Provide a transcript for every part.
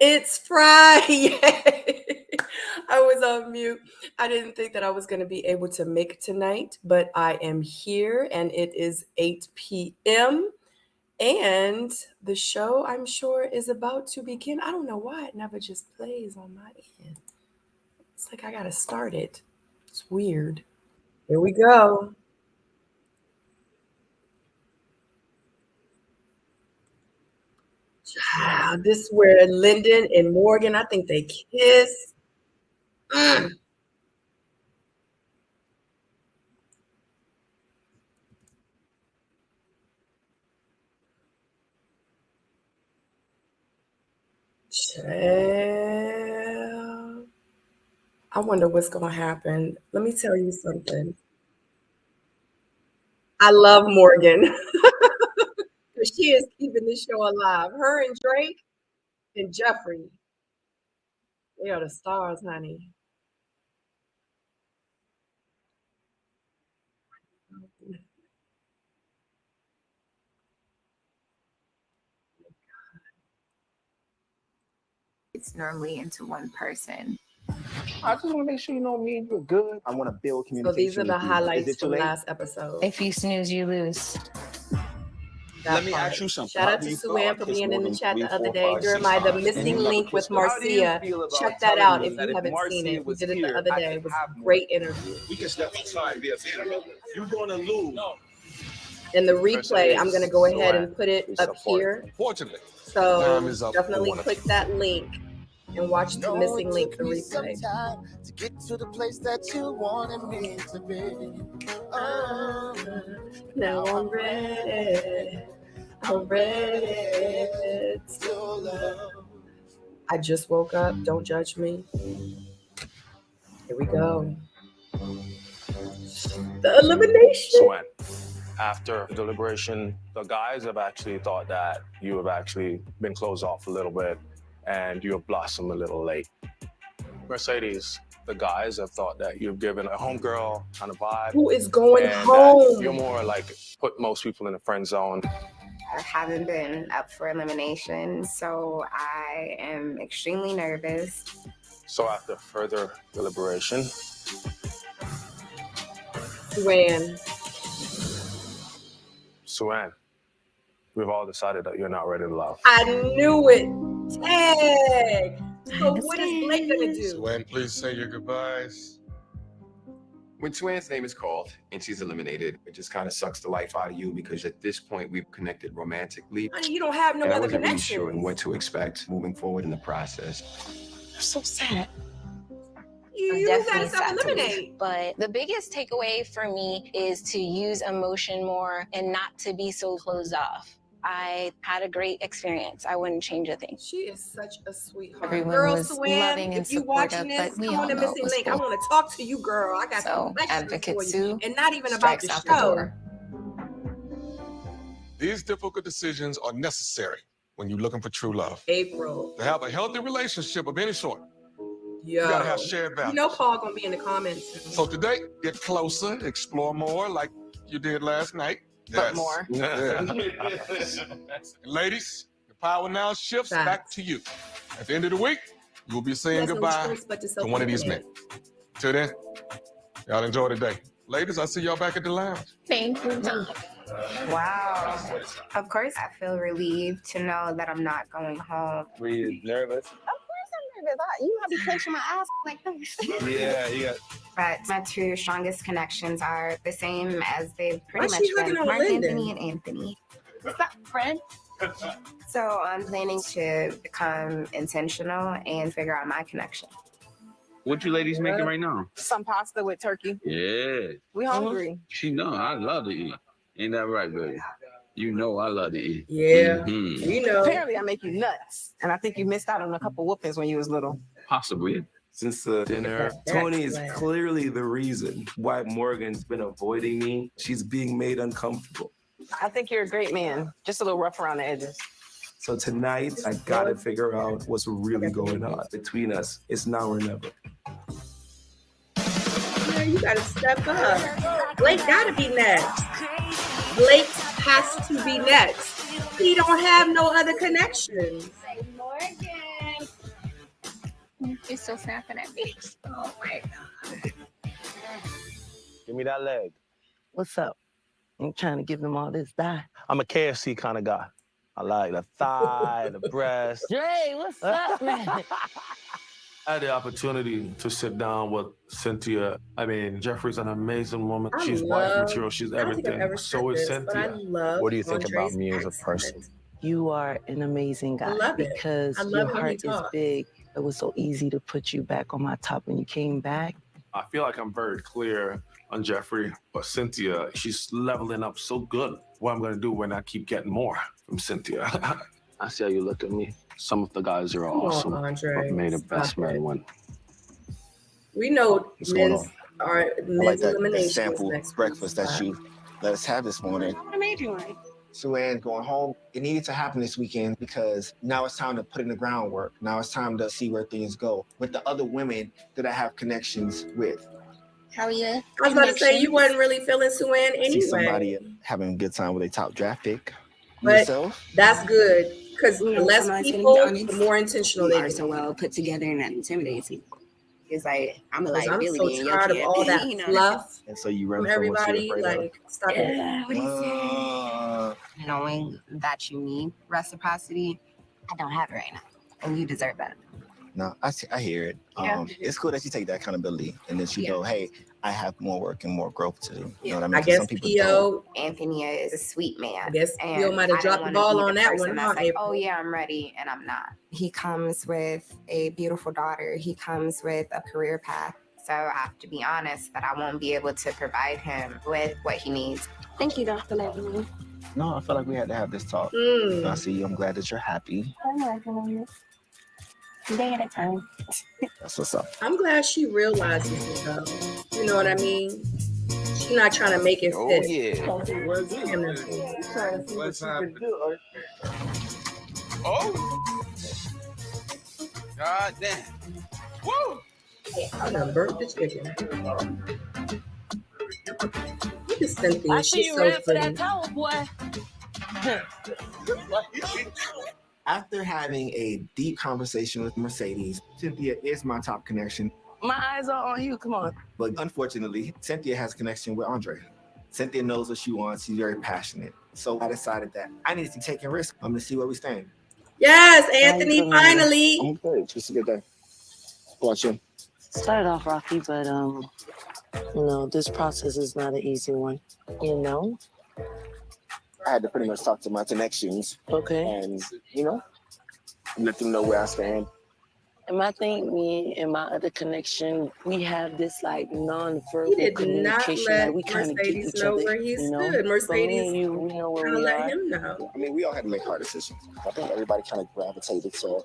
It's Friday. I was on mute. I didn't think that I was going to be able to make tonight, but I am here and it is 8 p.m. And the show, I'm sure, is about to begin. I don't know why it never just plays on my end. It's like I got to start it. It's weird. Here we go. This is where Lyndon and Morgan, I think they kiss. Mm. Child. I wonder what's going to happen. Let me tell you something. I love Morgan. She is keeping this show alive. Her and Drake and Jeffrey, they are the stars, honey. It's normally into one person. I just want to make sure you know me. You're good. I want to build communication. So these are the with you. highlights from last episode. If you snooze, you lose. Let me ask you something. Shout out to Sue-Ann for being in the chat the other day during the missing link with Marcia. Check that out if you haven't seen it. We did it the other day. It was a great interview. We can step aside via video. You're going to lose. And the replay, I'm going to go ahead and put it up here. Fortunately. So definitely click that link and watch the missing link, the replay. To get to the place that you wanted me to be. Now I'm ready. I'm ready. I just woke up. Don't judge me. Here we go. The elimination. So after deliberation, the guys have actually thought that you have actually been closed off a little bit and you have blossomed a little late. Mercedes, the guys have thought that you've given a homegirl kind of vibe. Who is going and home? You're more like put most people in the friend zone. I haven't been up for elimination, so I am extremely nervous. So after further deliberation, Sue-Ann, we've all decided that you're not ready to love. I knew it. Tag. So what is Blake gonna do? Sue-Ann, please say your goodbyes. When Sue-Ann's name is called and she's eliminated, it just kind of sucks the life out of you because at this point we've connected romantically. Honey, you don't have no and I other wasn't really connections. sure what to expect moving forward in the process. I'm so sad. You gotta self-eliminate. But the biggest takeaway for me is to use emotion more and not to be so closed off. I had a great experience. I wouldn't change a thing. She is such a sweetheart. Everyone Girl, was Sue-Ann, loving and if you supportive, watching this, but we come all on the know it missing was link. I full. want to talk to you, girl. I got So, some questions advocate for you. Sue And not even about the strikes show. out the door. These difficult decisions are necessary when you're looking for true love. April. To have a healthy relationship of any sort, Yo. you gotta have shared values. You know Paul gonna be in the comments. So today, get closer, explore more like you did last night. But more. Yeah. Ladies, the power now shifts back to you. At the end of the week, you will be saying goodbye to one of these men. Till then, y'all enjoy the day. Ladies, I'll see y'all back at the lounge. Thank you. Wow. Of course, I feel relieved to know that I'm not going home. Were you nervous? You have to be clenching my ass like this. Yeah. But my two strongest connections are the same as they've pretty Why much she looking been. at Mark Lyndon? Anthony and Anthony. What's up, friend? So I'm planning to become intentional and figure out my connection. What you ladies making right now? Some pasta with turkey. Yeah. We hungry. She know I love to eat. Ain't that right, baby? You know I love to eat. Yeah. Mhm. We know. Apparently, I make you nuts, and I think you missed out on a couple whoopings when you was little. Possibly. Since the dinner, Tony is clearly the reason why Morgan's been avoiding me. She's being made uncomfortable. I think you're a great man, just a little rough around the edges. So tonight, I gotta figure out what's really going on between us. It's now or never. Yeah, you gotta step up. Blake gotta be next. Blake has to be next. He don't have no other connections. Morgan. He's still snapping at me. Oh my God. Give me that leg. What's up? I'm trying to give them all this thigh. I'm a KFC kind of guy. I like the thigh, the breast. Dre, what's up, man? I had the opportunity to sit down with Cynthia. I mean, Jeffrey's an amazing woman. She's wife material. She's everything. So is Cynthia. What do you think about me as a person? You are an amazing guy because your heart is big. It was so easy to put you back on my top when you came back. I feel like I'm very clear on Jeffrey, but Cynthia, she's leveling up so good. What I'm gonna do when I keep getting more from Cynthia. I see how you look at me. Some of the guys are awesome, but may the best man win. We know men's elimination sample breakfast that you let us have this morning. I made you one. Sue-Ann going home. It needed to happen this weekend because now it's time to put in the groundwork. Now it's time to see where things go with the other women that I have connections with. How are you? I was about to say you wasn't really feeling Sue-Ann anyway. See somebody having a good time with a top draft pick. But yourself. that's good because the less people, the more intentional they are so well put together and that intimidates people. It's like I'm a liability. I'm so tired of all that fluff and so you run from everybody. Like, stop it. Yeah, what do you say? Knowing that you need reciprocity, I don't have it right now, and you deserve that. No, I hear it. Yeah. It's cool that you take that accountability and that you go, hey, I have more work and more growth to do. You know what I mean? I guess some people P.O. Anthony is a sweet man. I guess P.O. might have dropped the ball on that one. Like, oh yeah, I'm ready, and I'm not. He comes with a beautiful daughter. He comes with a career path. So I have to be honest that I won't be able to provide him with what he needs. Thank you, Dr. Levin. No, I feel like we had to have this talk. I see you. I'm glad that you're happy. I'm working on this. Day at a time. That's what's up. I'm glad she realizes it though. You know what I mean? She's not trying to make it fit. Oh yeah. What's happening? Oh. God damn. Woo! I done burnt the chicken. Look at Cynthia. I see you ran for that towel, boy. After having a deep conversation with Mercedes, Cynthia is my top connection. My eyes are on you. Come on. But unfortunately, Cynthia has a connection with Andre. Cynthia knows what she wants. She's very passionate. So I decided that I need to take a risk. I'm going to see where we stand. Yes, Anthony, finally. I'm good. Just a good day. Watch you. Started off rocky, but you know, this process is not an easy one. You know? I had to pretty much talk to my connections. Okay. And, you know, let them know where I stand. And I think me and my other connection, we have this like non-verbal communication. Like we kind of get each know other. Where he you know? stood. Mercedes, you, we know where kind of we let are. him know. I mean, we all had to make hard decisions. I think everybody kind of gravitated to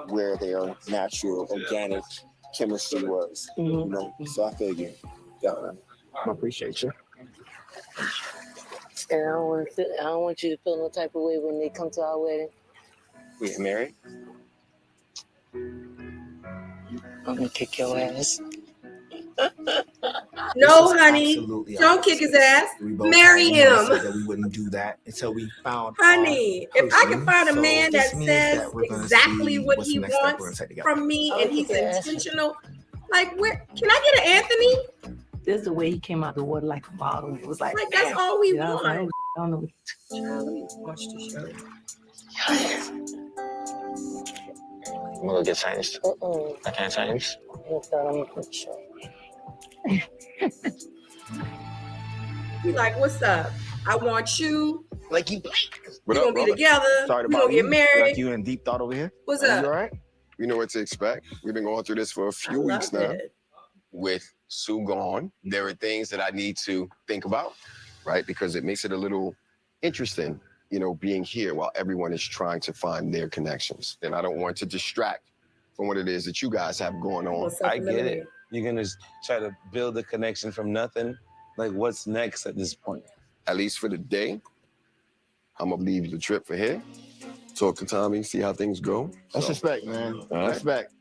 where their natural, organic chemistry was. You know, so I figured, I appreciate you. And I don't want you to feel no type of way when they come to our wedding. We get married? I'm gonna kick your ass. No, honey, don't kick his ass. Marry him. That we wouldn't do that until we found. Honey, if I can find a man that says exactly what he wants from me and he's intentional, like, where can I get an Anthony? This is the way he came out the water like a bottle. It was like that's all we want. I don't know. Let me watch the show. I'm gonna get changed. I can't change. He's like, what's up? I want you. Like you. We're gonna be together. We're gonna get married. Like you in deep thought over here. What's up? You all right? We know what to expect. We've been going through this for a few weeks now. With Sue gone, there are things that I need to think about, right? Because it makes it a little interesting, you know, being here while everyone is trying to find their connections. And I don't want to distract from what it is that you guys have going on. I get it. You're gonna try to build a connection from nothing. Like, what's next at this point? At least for the day, I'm gonna leave the trip for here. talk to Tommy, see how things go. That's respect, man. Respect.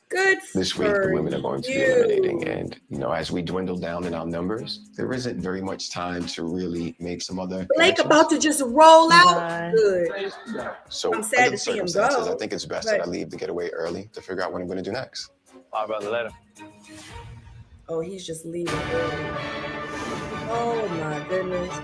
Good. This week, the women are going to be eliminating, and as we dwindle down in our numbers, there isn't very much time to really make some other Blake connections. about to just roll out. Good. So I'm sad under to the see him circumstances, go, I think it's best that I leave to get away early to figure out what I'm going to do next. I'll brother later. Oh, he's just leaving early. Oh my goodness.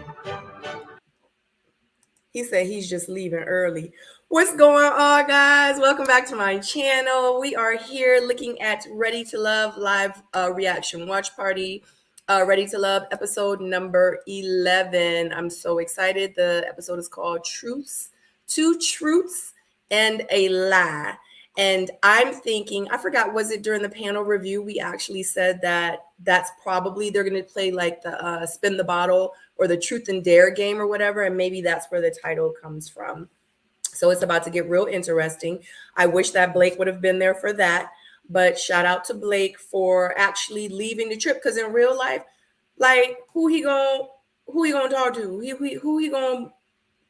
He said he's just leaving early. What's going on, guys? Welcome back to my channel. We are here looking at Ready to Love live reaction watch party. Ready to Love episode number 11. I'm so excited. The episode is called Truths, Two Truths and a Lie. And I'm thinking, I forgot, was it during the panel review, we actually said that that's probably, they're going to play like the spin the bottle or the truth and dare game or whatever. And maybe that's where the title comes from. So it's about to get real interesting. I wish that Blake would have been there for that. But shout out to Blake for actually leaving the trip. Because in real life, like who he gonna talk to? Who he gonna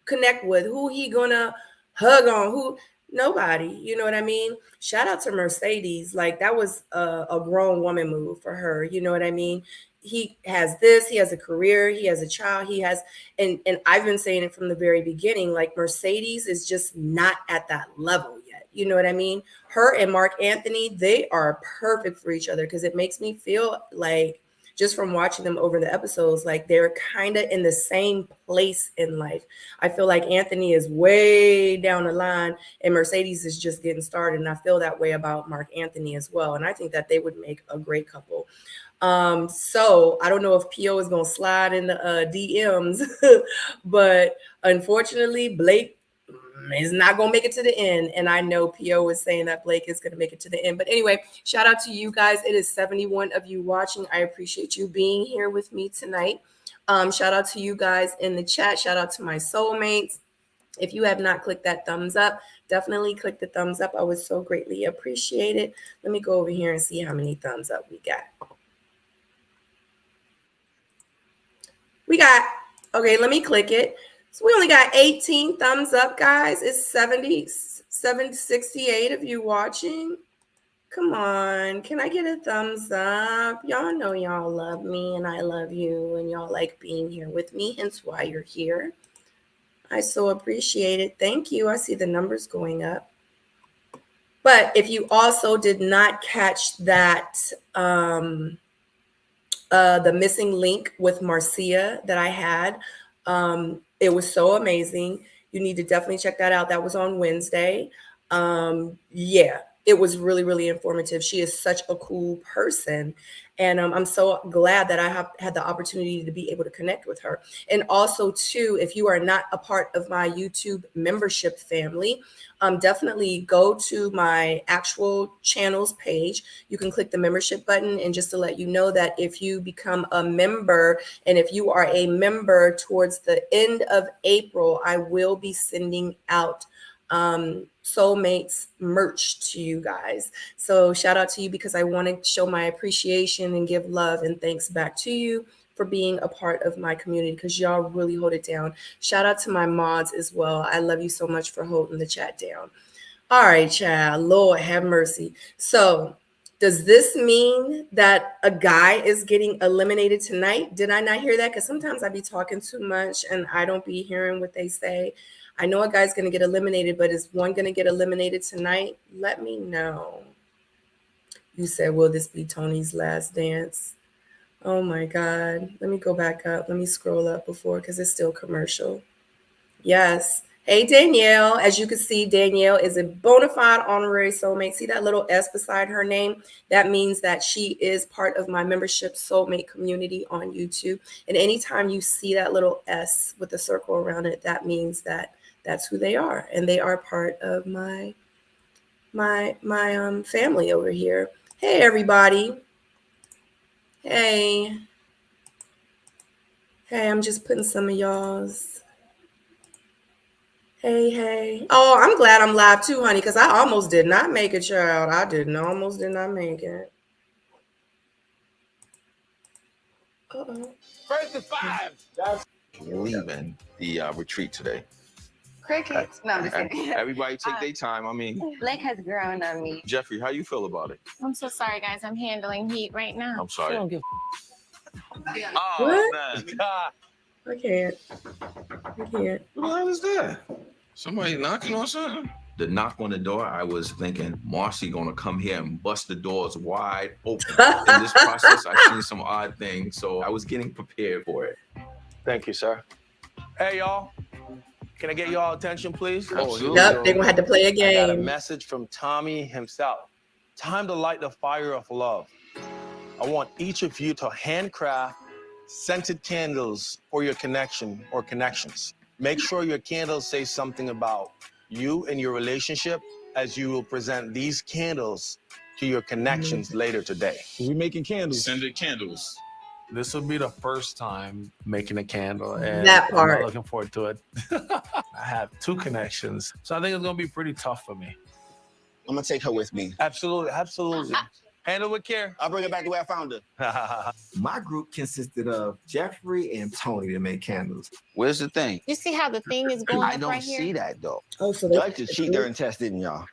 connect with? Who he gonna hug on? Nobody, you know what I mean? Shout out to Mercedes. Like that was a grown woman move for her. You know what I mean? He has this, he has a career, he has a child, he has, and I've been saying it from the very beginning, like Mercedes is just not at that level yet. You know what I mean? Her and Mark Anthony, they are perfect for each other because it makes me feel like, just from watching them over the episodes, like they're kind of in the same place in life. I feel like Anthony is way down the line and Mercedes is just getting started. And I feel that way about Mark Anthony as well. And I think that they would make a great couple. So I don't know if PO is going to slide in the DMs, but unfortunately, Blake is not going to make it to the end. And I know PO is saying that Blake is going to make it to the end. But anyway, shout out to you guys. It is 71 of you watching. I appreciate you being here with me tonight. Shout out to you guys in the chat. Shout out to my soulmates. If you have not clicked that thumbs up, definitely click the thumbs up. I would so greatly appreciate it. Let me go over here and see how many thumbs up we got. Okay, let me click it. So we only got 18 thumbs up, guys. It's 768 of you watching. Come on, can I get a thumbs up? Y'all know y'all love me and I love you and y'all like being here with me, hence why you're here. I so appreciate it. Thank you. I see the numbers going up. But if you also did not catch that, the missing link with Marcia that I had, it was so amazing. You need to definitely check that out. That was on Wednesday. Yeah, it was really, really informative. She is such a cool person. And I'm so glad that I have had the opportunity to be able to connect with her. And also, too, if you are not a part of my YouTube membership family, definitely go to my actual channels page. You can click the membership button. And just to let you know that if you become a member and if you are a member towards the end of April, I will be sending out Soulmates merch to you guys. So shout out to you because I want to show my appreciation and give love and thanks back to you for being a part of my community because y'all really hold it down. Shout out to my mods as well. I love you so much for holding the chat down. All right, child. Lord have mercy. So does this mean that a guy is getting eliminated tonight? Did I not hear that? Because sometimes I be talking too much and I don't be hearing what they say. I know a guy's going to get eliminated, but is one going to get eliminated tonight? Let me know. You said, will this be Tony's last dance? Oh my God. Let me go back up. Let me scroll up before because it's still commercial. Yes. Hey, Danielle. As you can see, Danielle is a bona fide honorary soulmate. See that little S beside her name? That means that she is part of my membership soulmate community on YouTube. And anytime you see that little S with a circle around it, that means that that's who they are. And they are part of my family over here. Hey, everybody. Hey. Hey, I'm just putting some of y'all's. Hey. Oh, I'm glad I'm live too, honey, because I almost did not make it, child. Almost did not make it. Uh-oh. First to 5. That's leaving the retreat today. Crickets. No, I'm just kidding. Everybody take their time. I mean, Blake has grown on me. Jeffrey, how you feel about it? I'm so sorry, guys. I'm handling heat right now. I'm sorry. don't give Oh, What? man. I can't. What is that? Somebody knocking on something? The knock on the door, I was thinking, Marcy gonna come here and bust the doors wide open. In this process, I've seen some odd things, so I was getting prepared for it. Thank you, sir. Hey, y'all. Can I get y'all attention, please? Absolutely. Yep, they're gonna have to play a I got a game. message from Tommy himself. Time to light the fire of love. I want each of you to handcraft scented candles for your connection or connections. Make sure your candles say something about you and your relationship as you will present these candles to your connections later today. We making candles. Scented candles. This will be the first time making a candle, and That I'm part. not looking forward to it. I have 2 connections, so I think it's gonna be pretty tough for me. I'm gonna take her with me. Absolutely, absolutely. Handle with care. I'll bring her back the way I found her. My group consisted of Jeffrey and Tony to make candles. Where's the thing? You see how the thing is going I up don't right see here? that, though. Oh, so Y'all just cheat during test, didn't y'all?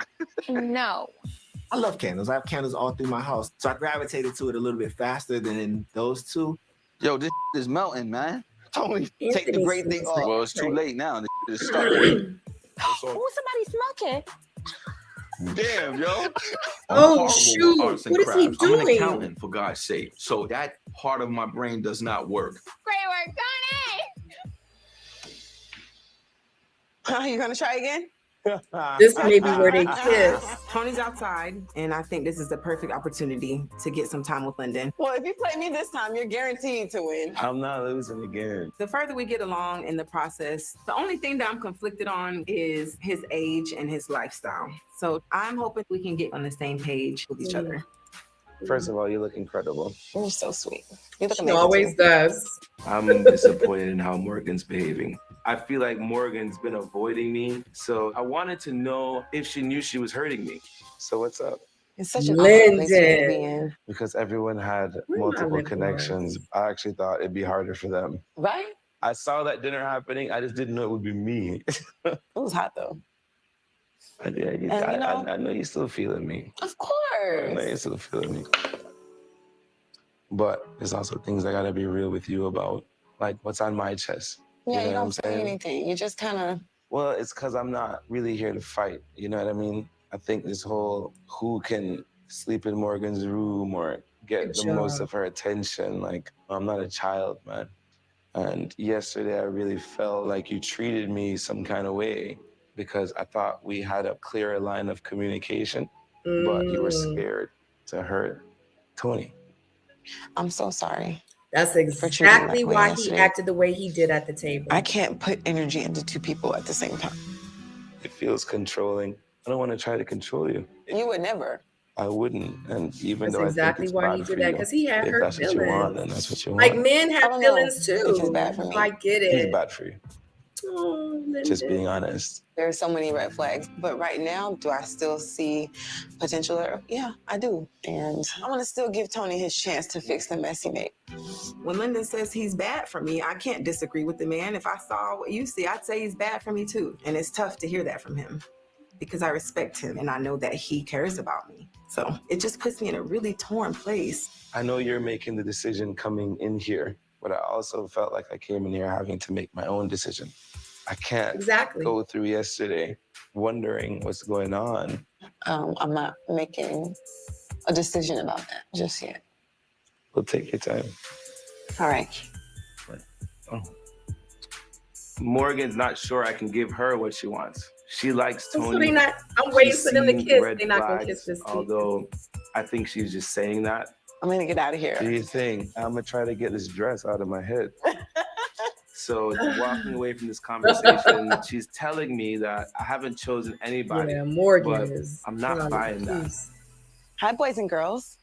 No. I love candles. I have candles all through my house. So I gravitated to it a little bit faster than those two. Yo, this is melting, man. Tony, take the great thing off. Well, it's too late now. This is stuck. Oh, somebody's smoking. Damn, yo. Oh, shoot. Arts and What is he crafts. I'm an doing? accountant, for God's sake. So that part of my brain does not work. Great work, Tony. You gonna try again? This may be where they kiss. Tony's outside, and I think this is the perfect opportunity to get some time with Lyndon. Well, if you play me this time, you're guaranteed to win. I'm not losing again. The further we get along in the process, the only thing that I'm conflicted on is his age and his lifestyle. So I'm hoping we can get on the same page with each other. First of all, you look incredible. You're so sweet. You look She amazing. always too. does. I'm disappointed in how Morgan's behaving. I feel like Morgan's been avoiding me, so I wanted to know if she knew she was hurting me. So what's up? It's such an awkward place to be Lyndon. in. Because everyone had Where my multiple lip connections, I actually thought it'd be harder for them. Right? I saw that dinner happening. I just didn't know it would be me. It was hot though. I know you're still feeling me. Of I know course. you're still feeling me. But there's also things I gotta be real with you about, like what's on my chest. Yeah, know you what I'm don't say saying? anything. You just kind of. Well, it's because I'm not really here to fight. You know what I mean? I think this whole who can sleep in Morgan's room or get Good the most job. of her attention, like, I'm not a child, man. And yesterday I really felt like you treated me some kind of way because I thought we had a clearer line of communication, but you were scared to hurt Tony. I'm so sorry. That's treating exactly that way why he yesterday. acted the way he did at the table. I can't put energy into 2 people at the same time. It feels controlling. I don't want to try to control you. You would never. I wouldn't. And even That's though exactly I think it's why bad he for did that, you, because he had if hurt that's what you want, then feelings. that's what you want. Like men I have don't know feelings too. if it's bad for me. I get He's it. bad for you. Oh, Just Lyndon. being honest. There are so many red flags, but right now, do I still see potential there? Yeah, I do. And I'm gonna still give Tony his chance to fix the mess he made. When Lyndon says he's bad for me, I can't disagree with the man. If I saw what you see, I'd say he's bad for me too. And it's tough to hear that from him because I respect him and I know that he cares about me. So it just puts me in a really torn place. I know you're making the decision coming in here, but I also felt like I came in here having to make my own decision. I can't Exactly. go through yesterday wondering what's going on. I'm not making a decision about that just yet. We'll take your time. All right. Oh. Morgan's not sure I can give her what she wants. She likes So Tony. they not. I'm waiting She's for them to seen kiss. red They're not gonna flags, kiss this week. although I think she's just saying that. I'm gonna get out of here. Do you think I'm gonna try to get this dress out of my head? So walking away from this conversation, she's telling me that I haven't chosen anybody. Yeah, Morgan but is. I'm not buying that. Please. Hi, boys and girls.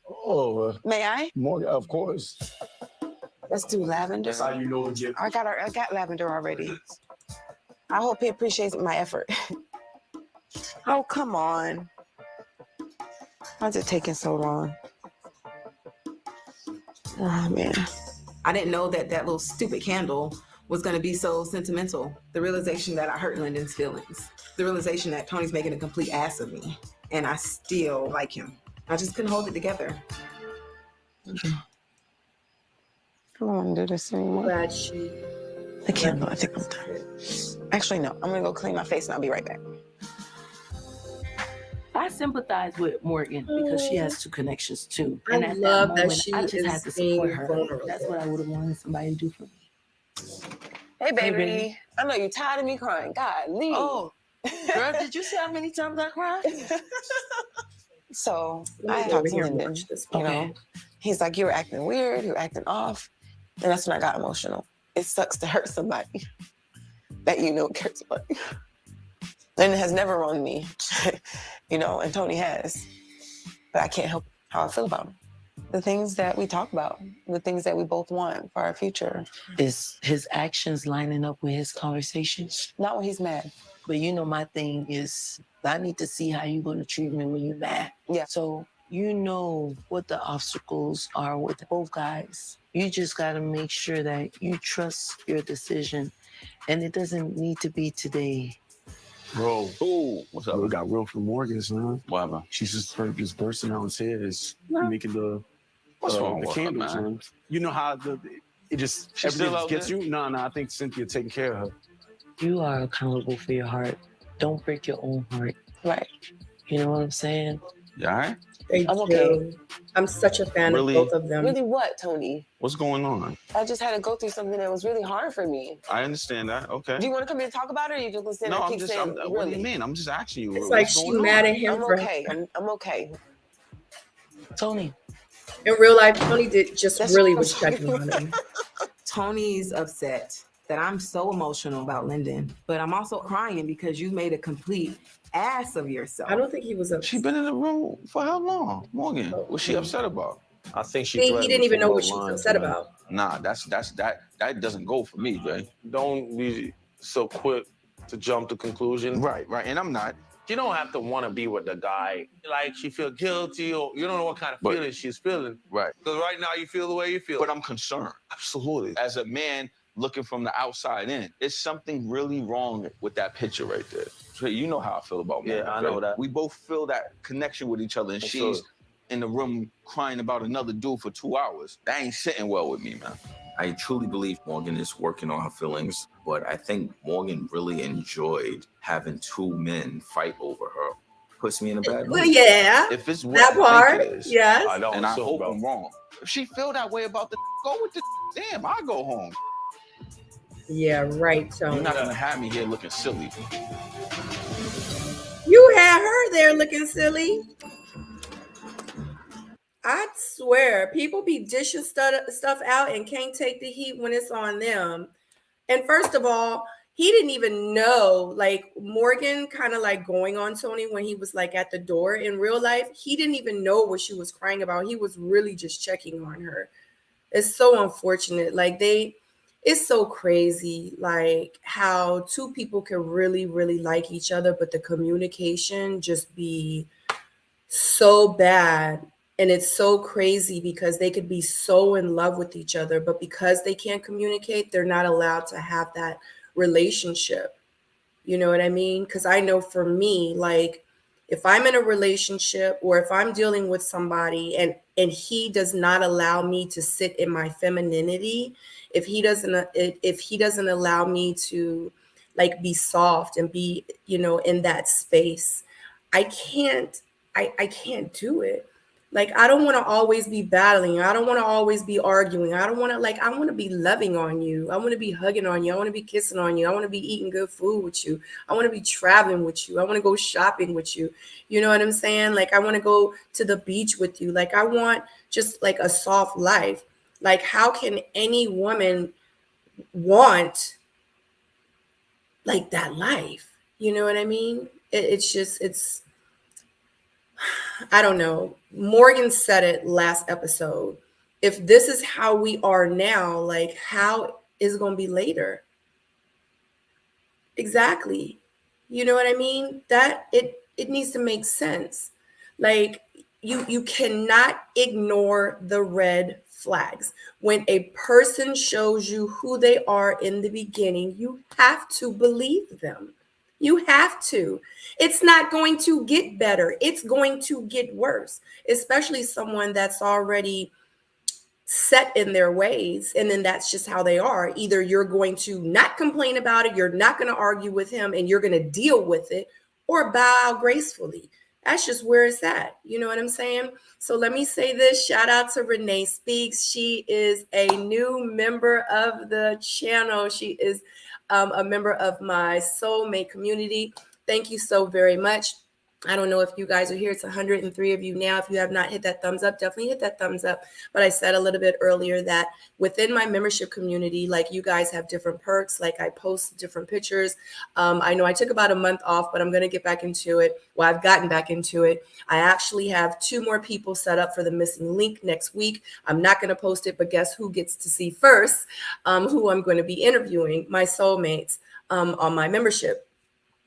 Oh, May I? Morgan, of course. Let's do lavender. That's how you know it's I got lavender already. I hope he appreciates my effort. Oh, come on. Why's it taking so long? Oh, man. I didn't know that that little stupid candle was going to be so sentimental. The realization that I hurt Lyndon's feelings. The realization that Tony's making a complete ass of me. And I still like him. I just couldn't hold it together. I don't want to do this anymore. Glad she... I can't. I think I'm done. Actually, no. I'm going to go clean my face and I'll be right back. I sympathize with Morgan because she has two connections too. I And at love that that moment, she I just is had to being support her. vulnerable. That's what I would have wanted somebody to do for me. Hey, baby. Hey, baby. I know you're tired of me crying. God, leave. Oh, girl, did you see how many times I cried? So Let me I go talked over to here and Lyndon. watch this. You know, he's like, you were acting weird. You were acting off. And that's when I got emotional. It sucks to hurt somebody that you know cares about you. Lyndon has never wronged me, you know, and Tony has. But I can't help how I feel about him. The things that we talk about, the things that we both want for our future. Is his actions lining up with his conversations? Not when he's mad. But you know, my thing is, I need to see how you're going to treat me when you're mad. Yeah. So you know what the obstacles are with both guys. You just got to make sure that you trust your decision. And it doesn't need to be today. Bro, What's up? we got real from Morgan, son. What happened? She's just bursting out in tears, making the What's wrong the with her, candles, man? man. You know how it just She's still everything out gets there? you. No, I think Cynthia taking care of her. You are accountable for your heart. Don't break your own heart. Right. You know what I'm saying? You all right? I'm okay. I'm such a fan Really? of both of them. Really what, Tony? What's going on? I just had to go through something that was really hard for me. I understand that. Okay. Do you want to come here and talk about it, or you just listen No, and I'm keep just. saying, What do really? you mean? I'm just asking you. It's like what's she going mad on? at him I'm for okay. I'm okay. Tony. In real life, Tony just That's really what was I'm checking on him. Tony's upset that I'm so emotional about Lyndon, but I'm also crying because you made a complete ass of yourself. I don't think he was upset. She been in the room for how long, Morgan? What's she upset about? I think she He threatened didn't to even know pull what out she was lines, upset man. about. Nah, that doesn't go for me, Jay. Don't be so quick to jump to conclusion. Right, and I'm not. You don't have to want to be with the guy. Like, she feel guilty, or you don't know what kind of feelings she's feeling. Right. Because right now you feel the way you feel. But I'm concerned. Absolutely. As a man looking from the outside in, it's something really wrong with that picture right there. So you know how I feel about men. Yeah, I know that. We both feel that connection with each other, and she's in the room crying about another dude for 2 hours. That ain't sitting well with me, man. I truly believe Morgan is working on her feelings, but I think Morgan really enjoyed having two men fight over her. Puts me in a bad mood. Well, yeah. If it's what That you part, think it is, yes. I don't and I assume, hope bro. I'm wrong. If she feel that way about the go with the damn, I go home. Yeah, right, Tony. You're not gonna have me here looking silly. You had her there looking silly. I swear, people be dishing stuff out and can't take the heat when it's on them. And first of all, he didn't even know, like Morgan kind of like going on Tony when he was like at the door in real life. He didn't even know what she was crying about. He was really just checking on her. It's so unfortunate. Like it's so crazy, like how two people can really, really like each other, but the communication just be so bad. And it's so crazy because they could be so in love with each other, but because they can't communicate, they're not allowed to have that relationship. You know what I mean? Because I know for me, like if I'm in a relationship or if I'm dealing with somebody and he does not allow me to sit in my femininity, if he doesn't allow me to like be soft and be, you know, in that space, I can't do it. Like, I don't want to always be battling. I don't want to always be arguing. I don't want to, like, I want to be loving on you. I want to be hugging on you. I want to be kissing on you. I want to be eating good food with you. I want to be traveling with you. I want to go shopping with you. You know what I'm saying? Like, I want to go to the beach with you. Like, I want just like a soft life. Like, how can any woman want like that life? You know what I mean? It's I don't know. Morgan said it last episode. If this is how we are now, like how is it going to be later? Exactly. You know what I mean? That it needs to make sense. Like you cannot ignore the red flags. When a person shows you who they are in the beginning, you have to believe them. You have to. It's not going to get better. It's going to get worse, especially someone that's already set in their ways, and then that's just how they are. Either you're going to not complain about it, you're not going to argue with him, and you're going to deal with it, or bow out gracefully. That's just where it's at. You know what I'm saying? So let me say this. Shout out to Renee Speaks. She is a new member of the channel. She is a member of my Seoul Mate community. Thank you so very much. I don't know if you guys are here. It's 103 of you now. If you have not hit that thumbs up, definitely hit that thumbs up. But I said a little bit earlier that within my membership community, like, you guys have different perks. Like, I post different pictures. I know I took about a month off, but I'm going to get back into it. Well, I've gotten back into it. I actually have 2 more people set up for the missing link next week. I'm not going to post it, but guess who gets to see first? Who I'm going to be interviewing, my soulmates, on my membership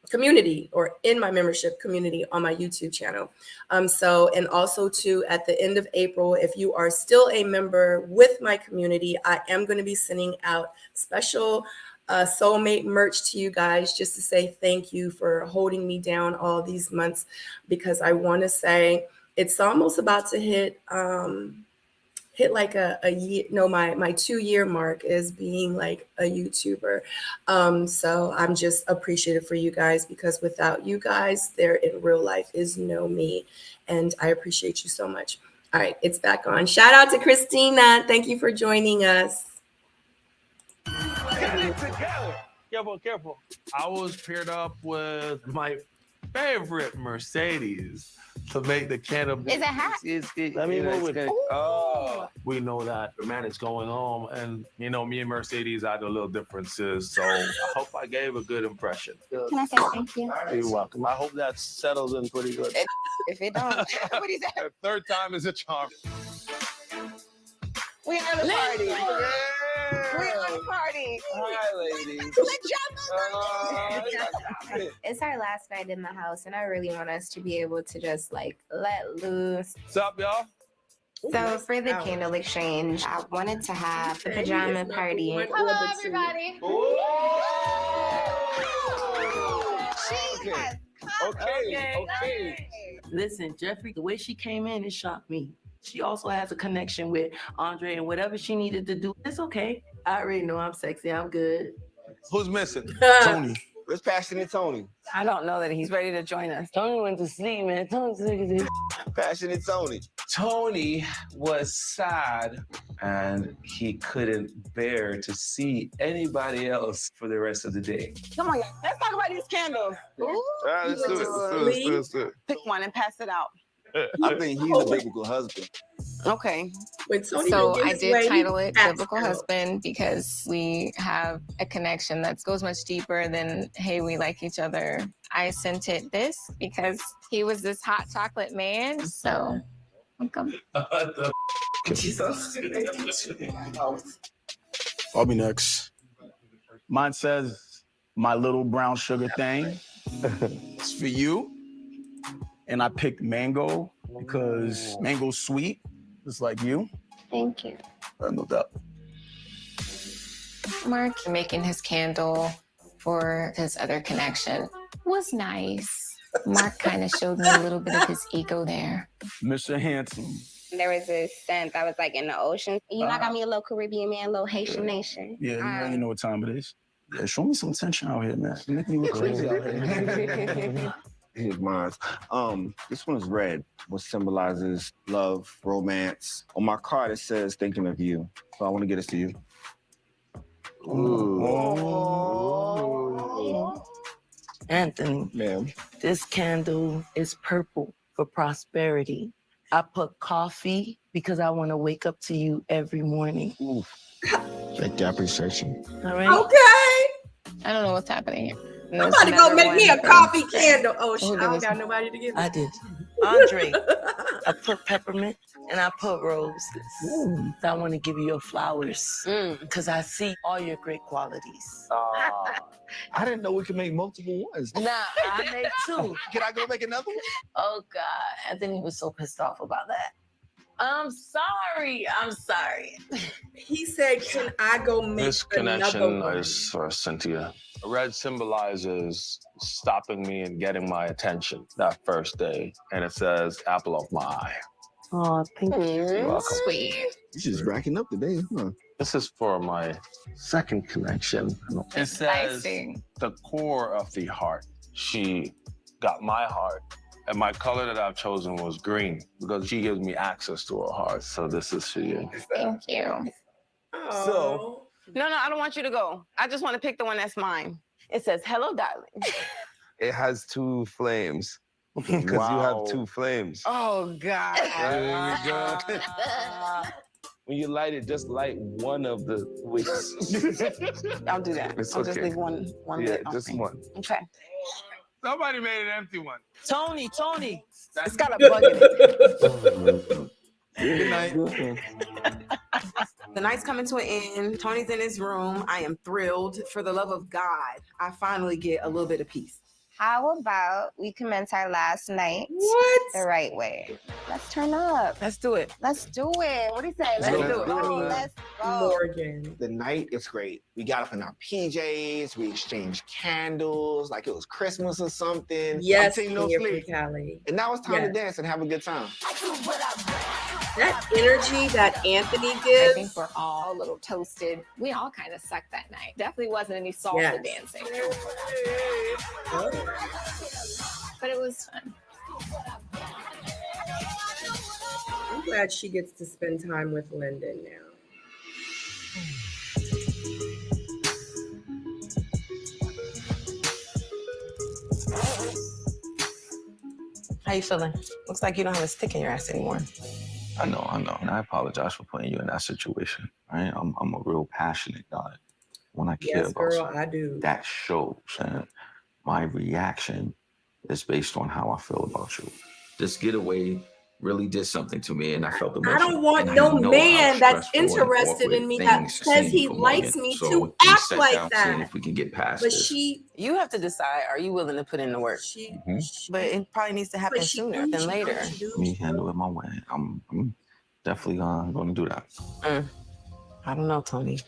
community, or in my membership community on my YouTube channel. And also too, at the end of April, if you are still a member with my community, I am going to be sending out special Soulmate merch to you guys, just to say thank you for holding me down all these months, because I want to say it's almost about to hit like a year. No, my 2-year mark is being like a YouTuber. So I'm just appreciative for you guys, because without you guys, there in real life is no me. And I appreciate you so much. All right, it's back on. Shout out to Christina. Thank you for joining us. Get it together. Careful. I was paired up with my favorite Mercedes to make the candle. Is it hot? Let me move it. Oh, we know that the man is going home, and you know, me and Mercedes had a little differences, so I hope I gave a good impression. Can I say thank you? You're welcome. I hope that settles in pretty good. If it don't, what is that? Third time is a charm. We have a party. Yeah. We're on a party. Hi, ladies. It's our last night in the house, and I really want us to be able to just like let loose. What's up, y'all? So for the candle exchange, I wanted to have a pajama party. Hello, everybody. Okay. Listen, Jeffrey, the way she came in, it shocked me. She also has a connection with Andre, and whatever she needed to do, it's okay. I already know I'm sexy. I'm good. Who's missing? Tony. Where's Passionate Tony? I don't know that he's ready to join us. Tony went to sleep, man. Passionate Tony. Tony was sad, and he couldn't bear to see anybody else for the rest of the day. Come on, y'all. Let's talk about these candles. Let's do it. Pick one and pass it out. I think he's a biblical husband. Okay. So I did title it Biblical Husband, because we have a connection that goes much deeper than, hey, we like each other. I sent it this because he was this hot chocolate man. So welcome. I'll be next. Mine says, my little brown sugar thing. It's for you. And I picked mango because mango's sweet, just like you. Thank you. No doubt. Mark making his candle for his other connection was nice. Mark kind of showed me a little bit of his ego there. Mr. Handsome. There was a scent that was like in the ocean. You know, I got me a little Caribbean man, a little Haitian nation. Yeah, you know what time it is. Yeah, show me some attention out here, man. You make me look crazy out here. Here's mine. This one is red, which symbolizes love, romance. On my card, it says thinking of you. So I want to get this to you. Ooh. Anthony, ma'am, this candle is purple for prosperity. I put coffee because I want to wake up to you every morning. Ooh. Thank you, I appreciate you. All right. Okay. I don't know what's happening here. I'm about to go make me a coffee candle. Oh, shit, I don't got nobody to give me. I did. Andre, I put peppermint and I put roses. So I want to give you your flowers because I see all your great qualities. I didn't know we could make multiple ones. Nah, I made 2. Can I go make another one? Oh, God. Anthony was so pissed off about that. I'm sorry. He said, "Can I go make This another connection one?" is for Cynthia. Red symbolizes stopping me and getting my attention that first day. And it says, apple of my eye. Oh, thank you. You're welcome. Sweet. You're just racking up today, huh? This is for my second connection. It says the core of the heart. She got my heart. And my color that I've chosen was green because she gives me access to her heart. So this is for you. Thank you. So, no, I don't want you to go. I just want to pick the one that's mine. It says, hello, darling. It has 2 flames. Because you have 2 flames. Oh, God. There you go. When you light it, just light one of the wicks. I'll do that. It's I'll okay. just leave one Yeah, lit on just me. one. Okay. Somebody made an empty one. Tony. It's got a bug in it. Good night. The night's coming to an end. Tony's in his room. I am thrilled. For the love of God, I finally get a little bit of peace. How about we commence our last night the right way? Let's turn up. Let's do it. Let's do it. What do you say? Let's do it. Let's go. Morgan. The night is great. We got up in our PJs. We exchanged candles like it was Christmas or something. Yes, I'm team no sleep. Callie. And now it's time to dance and have a good time. That energy that Anthony I gives. think we're all a little toasted. We all kind of sucked that night. Definitely wasn't any salsa dancing. But it was fun. I'm glad she gets to spend time with Lyndon now. How you feeling? Looks like you don't have a stick in your ass anymore. I know. And I apologize for putting you in that situation. Right? I'm a real passionate guy. When I care Yes, about girl, something, I do. that shows. And my reaction is based on how I feel about you. This getaway really did something to me, and I felt emotional. I don't want And I no know man how that's stressful and interested in awkward me that things says seem he for likes Morgan. me So to we act sat like down, seeing that. if we can get past But this. You have to decide, are you willing to put in the work? But it probably needs to happen sooner than later. Let me handle it my way. I'm definitely going to do that. I don't know, Tony.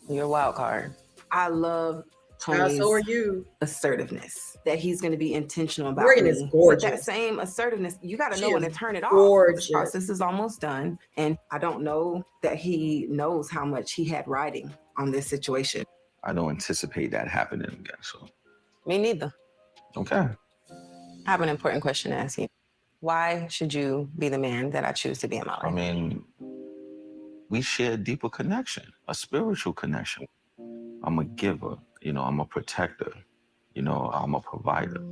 You're a wild card. I love Tony's so are you. assertiveness, that he's going to be intentional about Morgan me. is gorgeous. But that same assertiveness, you got to She know when is to turn it off. gorgeous. This process is almost done. And I don't know that he knows how much he had riding on this situation. I don't anticipate that happening again, so. Me neither. Okay. I have an important question to ask you. Why should you be the man that I choose to be in my life? I mean, we share a deeper connection, a spiritual connection. I'm a giver, I'm a protector, I'm a provider.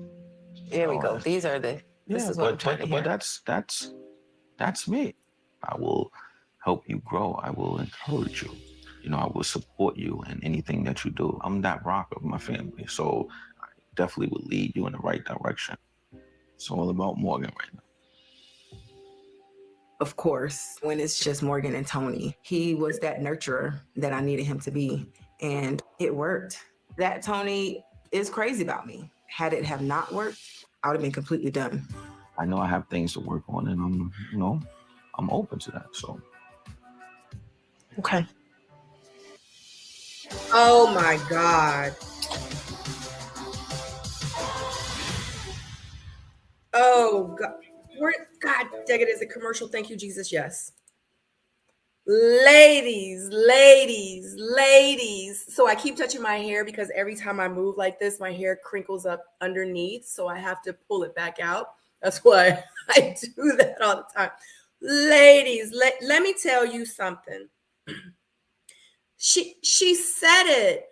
Here we go. These are this is what I'm trying to hear. But that's me. I will help you grow. I will encourage you. I will support you in anything that you do. I'm that rock of my family, so I definitely will lead you in the right direction. It's all about Morgan right now. Of course, when it's just Morgan and Tony, he was that nurturer that I needed him to be, and it worked. That Tony is crazy about me. Had it have not worked, I would have been completely done. I know I have things to work on, and I'm open to that, so. Okay. Oh my God. Oh God. God dang it, is a commercial. Thank you, Jesus. Yes. Ladies. So I keep touching my hair because every time I move like this, my hair crinkles up underneath. So I have to pull it back out. That's why I do that all the time. Ladies, let me tell you something. She said it.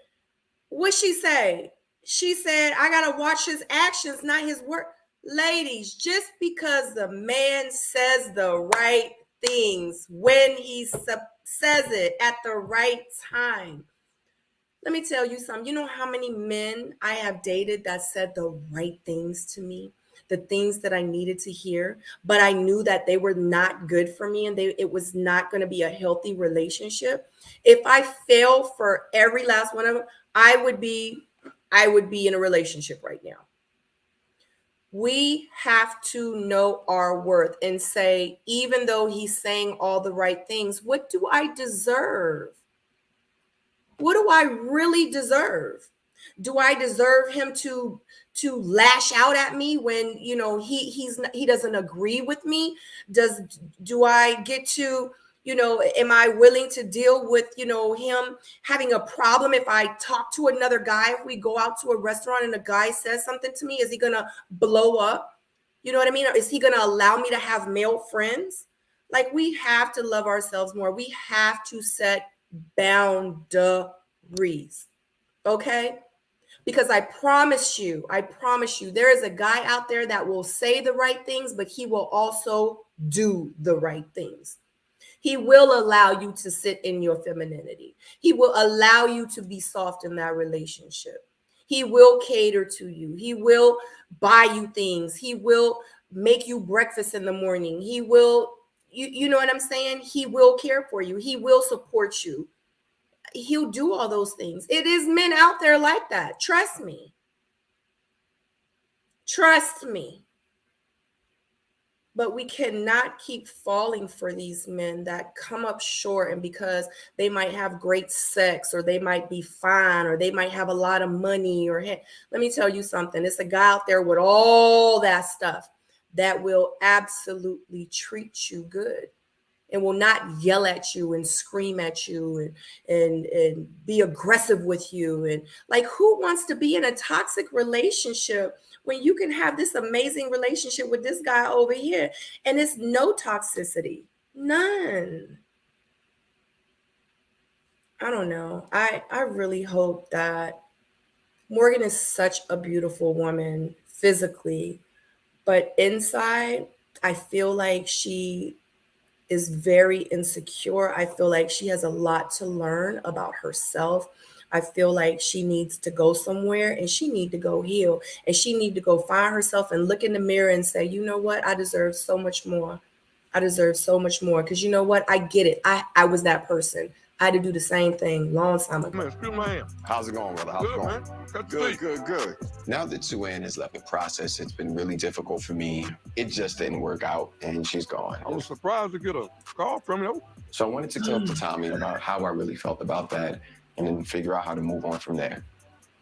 What'd she say? She said, I gotta watch his actions, not his word. Ladies, just because the man says the right things when he says it at the right time. Let me tell you something. You know how many men I have dated that said the right things to me, the things that I needed to hear, but I knew that they were not good for me and it was not going to be a healthy relationship. If I fail for every last one of them, I would be in a relationship right now. We have to know our worth and say, even though he's saying all the right things, what do I deserve? What do I really deserve? Do I deserve him to lash out at me when, you know, he doesn't agree with me? Do I get to, you know, am I willing to deal with, you know, him having a problem if I talk to another guy, if we go out to a restaurant and a guy says something to me? Is he gonna blow up? You know what I mean? Or is he gonna allow me to have male friends? Like, we have to love ourselves more. We have to set boundaries. Okay? Because I promise you, there is a guy out there that will say the right things, but he will also do the right things. He will allow you to sit in your femininity. He will allow you to be soft in that relationship. He will cater to you. He will buy you things. He will make you breakfast in the morning. He will, you know what I'm saying? He will care for you. He will support you. He'll do all those things. It is men out there like that. Trust me. Trust me. But we cannot keep falling for these men that come up short, and because they might have great sex, or they might be fine, or they might have a lot of money, or let me tell you something. It's a guy out there with all that stuff that will absolutely treat you good and will not yell at you and scream at you and be aggressive with you. And like, who wants to be in a toxic relationship when you can have this amazing relationship with this guy over here and it's no toxicity? None. I don't know. I really hope that Morgan is such a beautiful woman physically, but inside, I feel like she is very insecure. I feel like she has a lot to learn about herself. I feel like she needs to go somewhere, and she need to go heal, and she need to go find herself and look in the mirror and say, you know what? I deserve so much more. I deserve so much more. Because you know what? I get it. I was that person. I had to do the same thing long time ago. How's it going, brother? How's it going? Good. Now that Sue-Ann has left the process, it's been really difficult for me. It just didn't work out, and she's gone. I was surprised to get a call from you. So I wanted to talk to Tommy about how I really felt about that, and then figure out how to move on from there.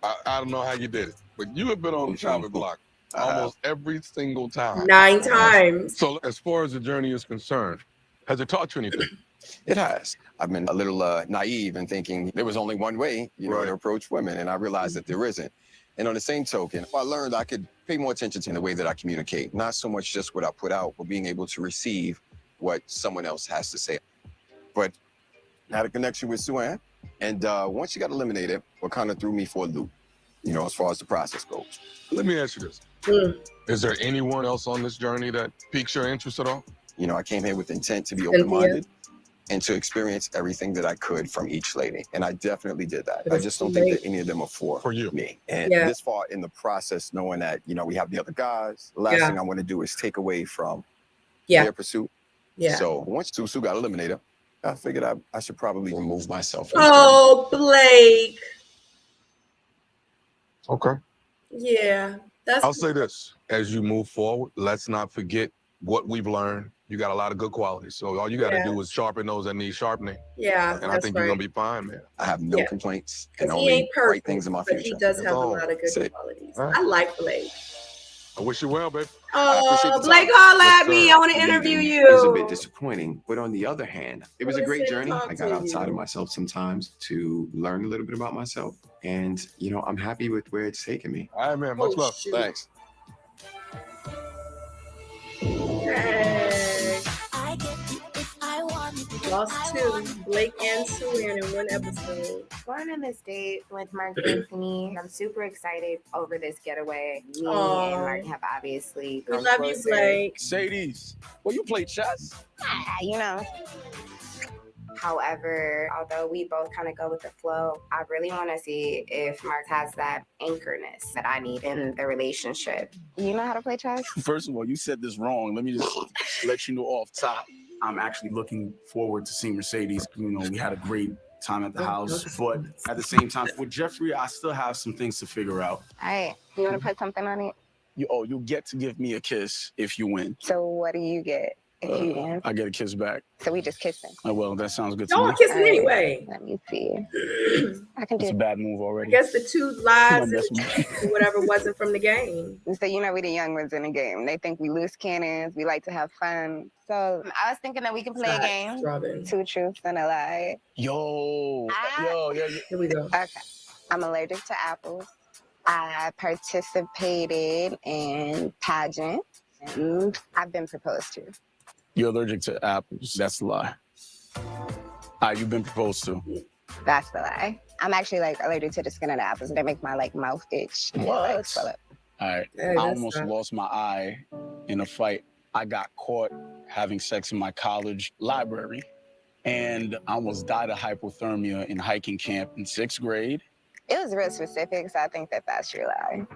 I don't know how you did it, but you have been on the chopping block almost every single time. 9 times. So as far as the journey is concerned, has it taught you anything? It has. I've been a little naive in thinking there was only one way, you know, to approach women, and I realized that there isn't. And on the same token, I learned I could pay more attention to the way that I communicate, not so much just what I put out, but being able to receive what someone else has to say. But I had a connection with Sue-Ann, and once she got eliminated, what kind of threw me for a loop, you know, as far as the process goes. Let me ask you this. Is there anyone else on this journey that piques your interest at all? You know, I came here with intent to be open-minded and to experience everything that I could from each lady. And I definitely did that. I just don't think that any of them are for you. Me. And this far in the process, knowing that, you know, we have the other guys, the last thing I want to do is take away from their pursuit. So once Sue got eliminated, I figured I should probably remove myself. Oh, Blake. Okay. Yeah. I'll say this, as you move forward, let's not forget what we've learned. You got a lot of good qualities. So all you got to do is sharpen those that need sharpening. Yeah. And I think you're going to be fine, man. I have no complaints and he only ain't perfect, great things in my but future. he does have a lot of good qualities. I like Blake. I wish you well, babe. Oh, Blake, holla at me. I want to interview you. It was a bit disappointing, but on the other hand, it was a great journey. I got outside of myself sometimes to learn a little bit about myself. And, you know, I'm happy with where it's taken me. All right, man. Much love. Thanks. Hey. Lost 2, Blake and Sue-Ann in one episode. Going on this date with Mark Anthony, I'm super excited over this getaway. Me and Mark have obviously We come love closer. you, Blake. Sadie's. Well, you play chess? You know. However, although we both kind of go with the flow, I really want to see if Mark has that anchorness that I need in the relationship. You know how to play chess? First of all, you said this wrong. Let me just let you know off top. I'm actually looking forward to seeing Mercedes. You know, we had a great time at the house, but at the same time, with Jeffrey, I still have some things to figure out. All right. You want to put something on it? You get to give me a kiss if you win. So what do you get if you win? I get a kiss back. So we just kissing. Oh, well, that sounds good to Y'all me. kissing anyway. Let me see. I can It's do a bad move already. I guess the two lives and whatever wasn't from the game. So we the young ones in the game. They think we loose cannons. We like to have fun. So I was thinking that we can play a game. Robin. 2 truths and a lie. Yo. Here we go. Okay. I'm allergic to apples. I participated in pageants, and I've been proposed to. You're allergic to apples. That's a lie. You've been proposed to. That's the lie. I'm actually allergic to the skin of the apples. They make my mouth itch. What? Swell up. All right. Hey, I almost lost my eye in a fight. I got caught having sex in my college library, and I almost died of hypothermia in hiking camp in 6th grade. It was real specific, so I think that that's your lie.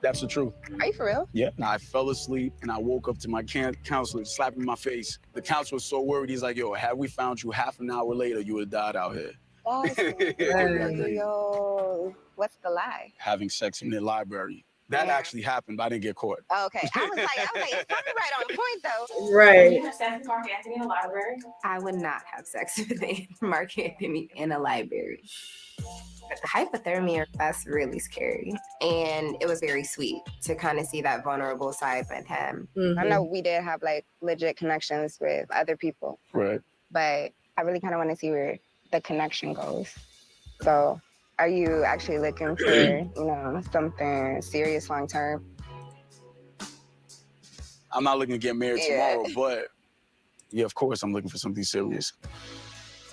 That's the truth. Are you for real? Yeah. Now, I fell asleep, and I woke up to my counselor slapping my face. The counselor was so worried. He's like, yo, had we found you half an hour later, you would have died out here. Yo, what's the lie? Having sex in the library. That actually happened, but I didn't get caught. Okay. I was like, it's probably right on point, though. Right. Would you have sex with Mark Anthony in a library? I would not have sex with Mark Anthony in a library. But the hypothermia, that's really scary. And it was very sweet to kind of see that vulnerable side with him. Mm-hmm. I know we did have legit connections with other people. Right. But I really kind of want to see where the connection goes. So are you actually looking for, something serious long term? I'm not looking to get married tomorrow, but yeah, of course I'm looking for something serious.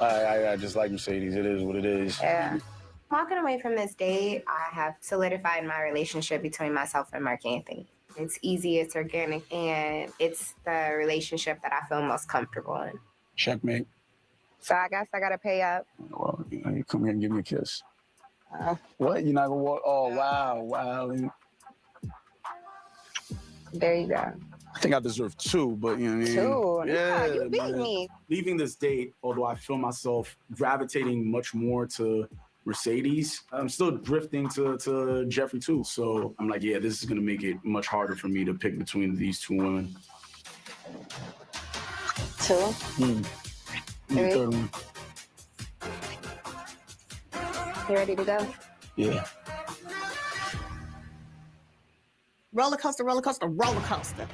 I just like Mercedes. It is what it is. Yeah. Walking away from this date, I have solidified my relationship between myself and Mark Anthony. It's easy, it's organic, and it's the relationship that I feel most comfortable in. Checkmate. So I guess I gotta pay up. Well, you come here and give me a kiss. What? You're not gonna walk? Oh, wow. There you go. I think I deserve 2, but you know what I mean? 2? Yeah, you beat me. Leaving this date, although I feel myself gravitating much more to Mercedes, I'm still drifting to Jeffrey too. So I'm like, yeah, this is gonna make it much harder for me to pick between these 2 women. 2? The third one. You ready to go? Yeah. Roller coaster, roller coaster, roller coaster.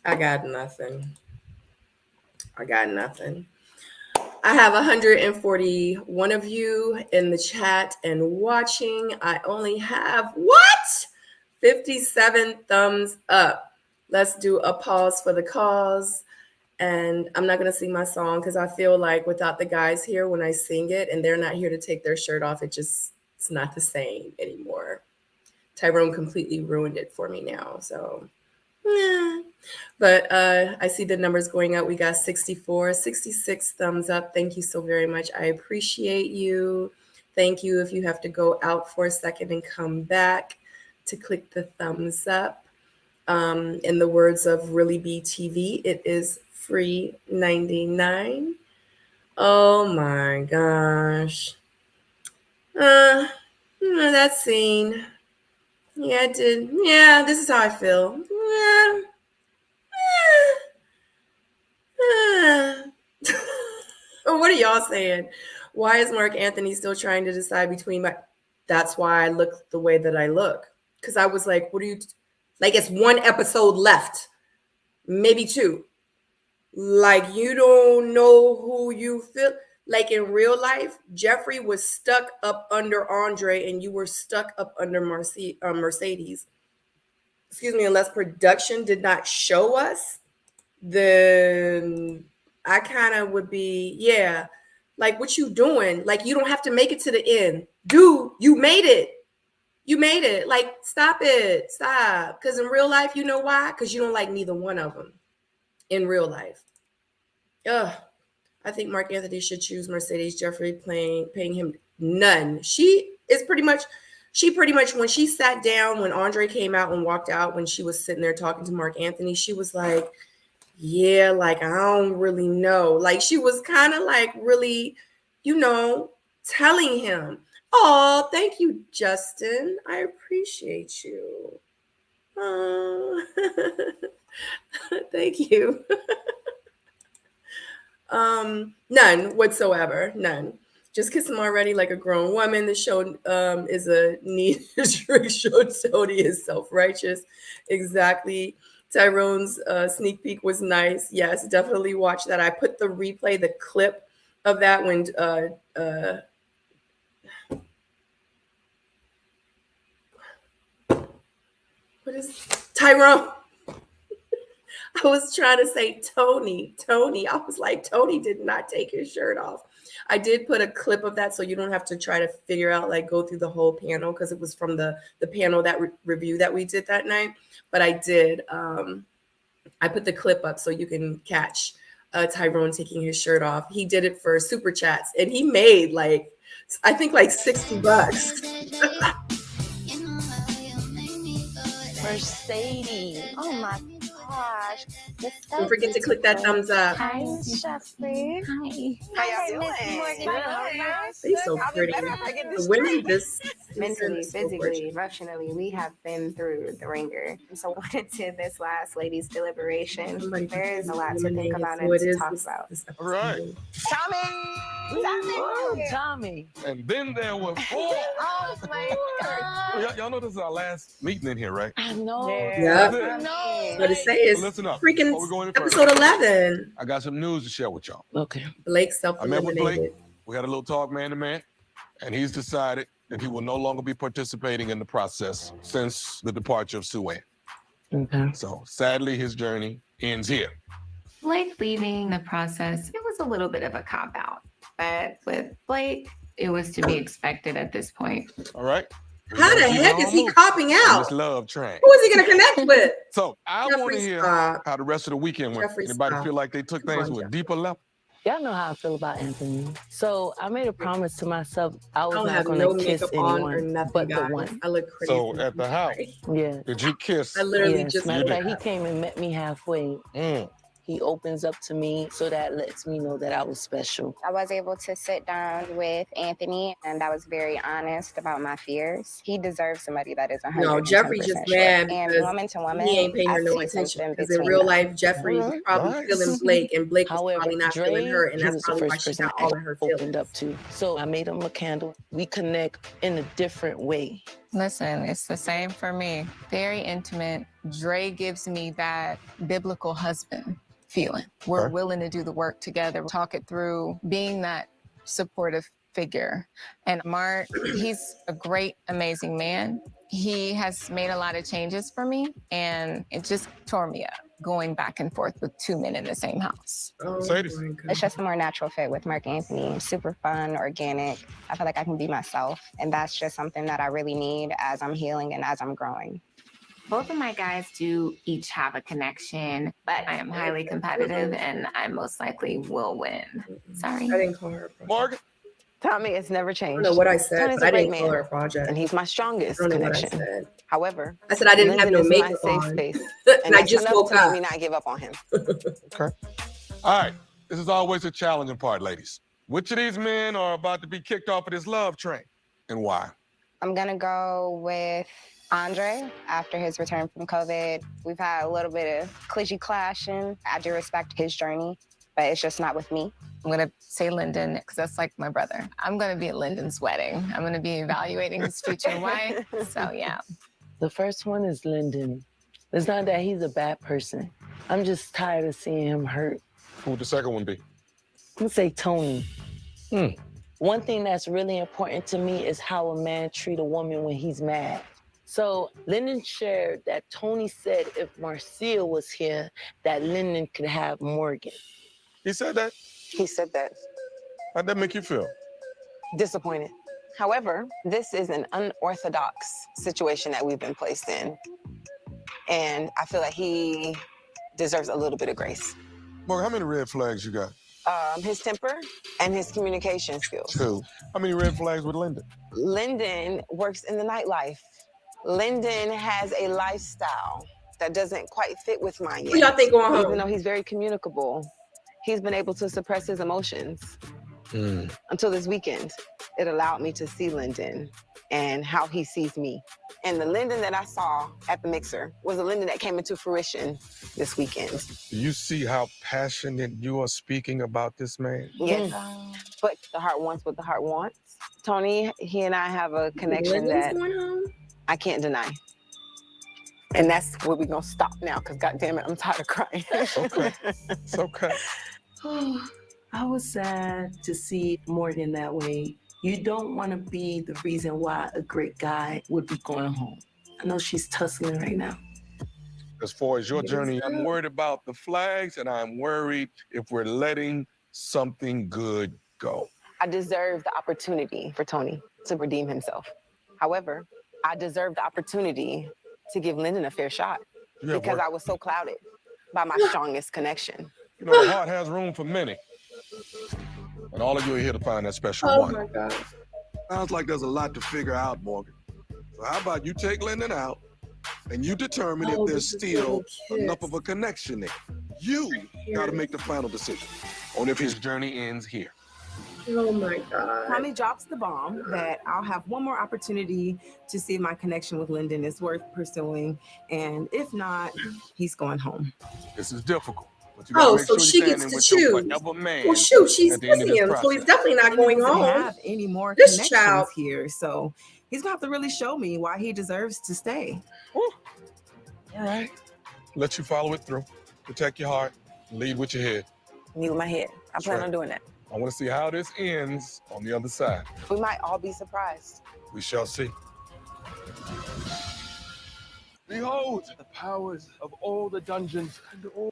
I got nothing. I have 141 of you in the chat and watching. I only have 57 thumbs up. Let's do a pause for the cause. And I'm not going to sing my song because I feel like without the guys here, when I sing it and they're not here to take their shirt off, it's not the same anymore. Tyrone completely ruined it for me now. So, yeah. But I see the numbers going up. We got 64, 66 thumbs up. Thank you so very much. I appreciate you. Thank you. If you have to go out for a second and come back to click the thumbs up. In the words of Really Be TV, it is free 99. Oh my gosh. That scene. Yeah, I did. Yeah, this is how I feel. What are y'all saying? Why is Mark Anthony still trying to decide between my... That's why I look the way that I look. Because I was like, what are you... Like, it's 1 episode left. Maybe 2. Like, you don't know who you feel... Like in real life, Jeffrey was stuck up under Andre and you were stuck up under Mercedes. Excuse me, unless production did not show us, then I kind of would be, yeah, like what you doing? Like you don't have to make it to the end. Dude, you made it. You made it. Like, stop it. Stop. Because in real life, you know why? Because you don't like neither one of them in real life. Ugh. I think Mark Anthony should choose Mercedes Jeffrey, paying him none. She pretty much, when she sat down, when Andre came out and walked out, when she was sitting there talking to Mark Anthony, she was like, yeah, like, I don't really know. Like, she was kind of like really, telling him, oh, thank you, Justin. I appreciate you. Thank you. None whatsoever. None. Just kiss him already like a grown woman. The show is a neat show. Tony is self-righteous. Exactly. Tyrone's sneak peek was nice. Yes, definitely watch that. I put the replay, the clip of that when what is Tyrone? I was trying to say Tony. I was like, Tony did not take his shirt off. I did put a clip of that so you don't have to try to figure out, like, go through the whole panel, because it was from the panel that review that we did that night. But I did. I put the clip up so you can catch Tyrone taking his shirt off. He did it for Super Chats, and he made, like, I think like $60. Mercedes. Oh my gosh. Don't forget to click that thumbs up. Hi, Sheffrey. Hi. How y'all doing? They're so pretty. The women this mentally, so physically, gorgeous. emotionally, we have been through the ringer. So when it's in this last ladies' deliberation, there is a lot to think about and to talk about. All right. Tommy. And then there were 4. Oh my God. Y'all know this is our last meeting in here, right? I know. Yep. I know. What to say is Listen up. freaking Before we go any further, episode 11. I got some news to share with y'all. Okay. Blake I met with Blake. self-eliminated. We had a little talk man to man, and he's decided that he will no longer be participating in the process since the departure of Sue-Ann. Okay. So sadly, his journey ends here. Blake leaving the process, it was a little bit of a cop-out. But with Blake, it was to be expected at this point. All right. How the heck is he copping out? This love train. Who is he going to connect with? So I want Jeffrey, to hear stop. how the rest of the weekend went. Jeffrey, Anybody stop. feel like they took Come things on, to a Jeffrey. deeper level? Y'all know how I feel about Anthony. So I made a promise to myself I was I don't not have going no to kiss makeup on or anyone nothing, but guys. the one. I look crazy. So at the house, Yeah. did you kiss? I literally Yes. just Matter of did. fact, he came and met me halfway. He opens up to me, so that lets me know that I was special. I was able to sit down with Anthony, and I was very honest about my fears. He deserves somebody that is 110% No, Jeffrey just sure. mad And because woman to woman, he ain't paying her I no see attention. something Because in between real them. life, Jeffrey is probably Nice. feeling Blake, and Blake was However, probably not Dre, feeling her, and he that's was the probably why first she person got all of I her opened feelings. up to. So I made him a candle. We connect in a different way. Listen, it's the same for me. Very intimate. Dre gives me that biblical husband feeling. We're Okay. willing to do the work together, talk it through, being that supportive figure. And Mark, he's a great, amazing man. He has made a lot of changes for me, and it just tore me up going back and forth with 2 men in the same house. Oh, Mercedes. my God. It's just a more natural fit with Mark Anthony. Super fun, organic. I feel like I can be myself. And that's just something that I really need as I'm healing and as I'm growing. Both of my guys do each have a connection, but I am highly competitive and I most likely will win. Sorry. I didn't call her a project. Morgan? Tommy, it's never I changed. don't know what I said, Tony's but a I great didn't call man, her a project. and he's my I strongest don't know what I connection. said. However, I said I didn't have Lyndon no is my makeup safe on. space, And and I that's just enough woke to make up. me not give up on him. Okay. All right. This is always a challenging part, ladies. Which of these men are about to be kicked off of this love train, and why? I'm gonna go with Andre after his return from COVID. We've had a little bit of cliche clashing. I do respect his journey, but it's just not with me. I'm gonna say Lyndon because that's like my brother. I'm gonna be at Lyndon's wedding. I'm gonna be evaluating his future wife. So yeah. The first one is Lyndon. It's not that he's a bad person. I'm just tired of seeing him hurt. Who would the second one be? I'm gonna say Tony. One thing that's really important to me is how a man treat a woman when he's mad. So Lyndon shared that Tony said if Marcia was here, that Lyndon could have Morgan. He said that? He said that. How'd that make you feel? Disappointed. However, this is an unorthodox situation that we've been placed in. And I feel like he deserves a little bit of grace. Morgan, how many red flags you got? His temper and his communication skills. 2. How many red flags with Lyndon? Lyndon works in the nightlife. Lyndon has a lifestyle that doesn't quite fit with mine yet. Who y'all think going home? Even though he's very communicable, he's been able to suppress his emotions. Until this weekend, it allowed me to see Lyndon and how he sees me. And the Lyndon that I saw at the mixer was the Lyndon that came into fruition this weekend. Do you see how passionate you are speaking about this man? Yes. But the heart wants what the heart wants. Tony, he and I have a connection that going home? I can't deny. And that's where we're going to stop now, because goddamn it, I'm tired of crying. It's okay. It's okay. I was sad to see Morgan that way. You don't want to be the reason why a great guy would be going home. I know she's tussling right now. As far as your journey, I'm worried about the flags, and I'm worried if we're letting something good go. I deserve the opportunity for Tony to redeem himself. However, I deserve the opportunity to give Lyndon a fair shot because I was so clouded by my strongest connection. You know, the heart has room for many. And all of you are here to find that special one. Oh my God. Sounds like there's a lot to figure out, Morgan. So how about you take Lyndon out and you determine if there's still enough of a connection there. You got to make the final decision on if his journey ends here. Oh my God. Tommy drops the bomb that I'll have one more opportunity to see if my connection with Lyndon is worth pursuing. And if not, he's going home. This is difficult. But you gotta make so sure she you're gets standing to with choose. your forever man Well, shoot, she's at the end of kissing this him, so he's process. definitely not going He doesn't home. have any more This connections child here, so he's gonna have to really show me why he deserves to stay. All right. Let you follow it through. Protect your heart. Lead with your head. Lead with my head. I plan on doing that. I want to see how this ends on the other side. We might all be surprised. We shall see. Behold the powers of all the dungeons and all.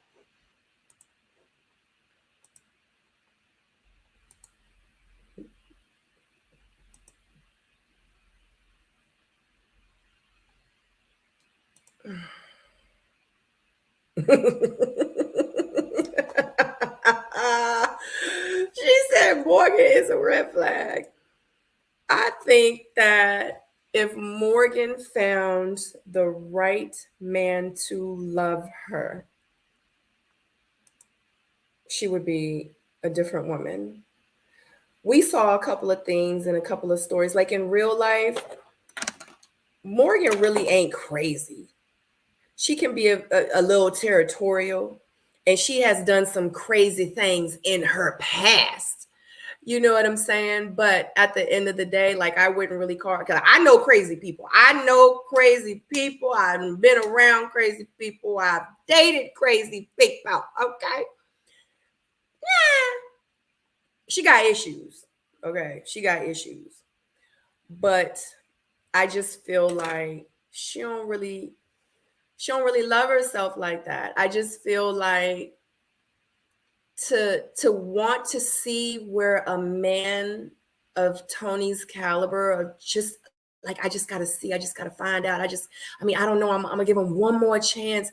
She said Morgan is a red flag. I think that if Morgan found the right man to love her, she would be a different woman. We saw a couple of things and a couple of stories. Like in real life, Morgan really ain't crazy. She can be a little territorial, and she has done some crazy things in her past. You know what I'm saying? But at the end of the day, like, I wouldn't really call her, because I know crazy people. I know crazy people. I've been around crazy people. I've dated crazy people. Okay. Yeah. She got issues. Okay. She got issues. But I just feel like she don't really love herself like that. I just feel like to want to see where a man of Tony's caliber, or just like, I just got to find out. I don't know. I'm going to give him one more chance.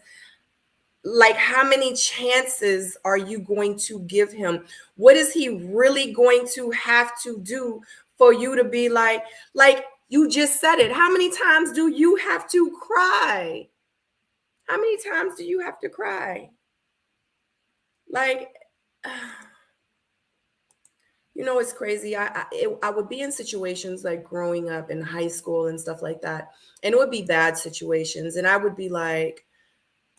Like, how many chances are you going to give him? What is he really going to have to do for you to be like you just said it? How many times do you have to cry? How many times do you have to cry? Like, you know, it's crazy. I would be in situations like growing up in high school and stuff like that. And it would be bad situations. And I would be like,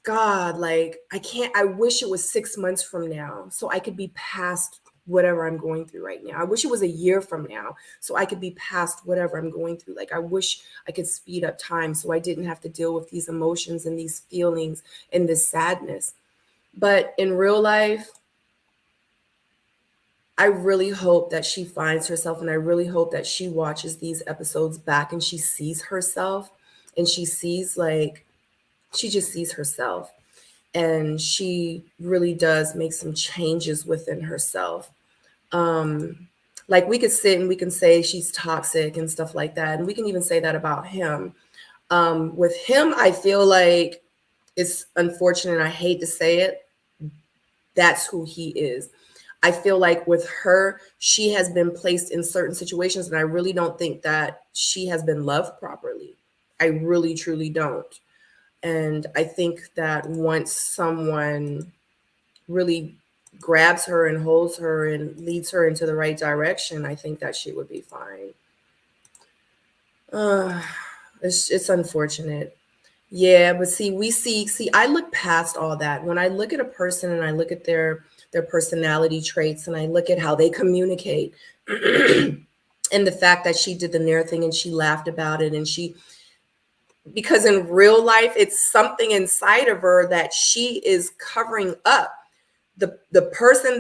God, like, I wish it was 6 months from now so I could be past whatever I'm going through right now. I wish it was a year from now so I could be past whatever I'm going through. Like, I wish I could speed up time so I didn't have to deal with these emotions and these feelings and this sadness. But in real life, I really hope that she finds herself, and I really hope that she watches these episodes back and she sees herself, and she sees, like, she just sees herself, and she really does make some changes within herself. Like, we could sit and we can say she's toxic and stuff like that, and we can even say that about him. With him, I feel like it's unfortunate. I hate to say it. That's who he is. I feel like with her, she has been placed in certain situations, and I really don't think that she has been loved properly. I really, truly don't. And I think that once someone really grabs her and holds her and leads her into the right direction, I think that she would be fine. It's unfortunate. Yeah, but see, I look past all that. When I look at a person and I look at their personality traits and I look at how they communicate and the fact that she did the Nair thing and she laughed about it and because in real life, it's something inside of her that she is covering up. The person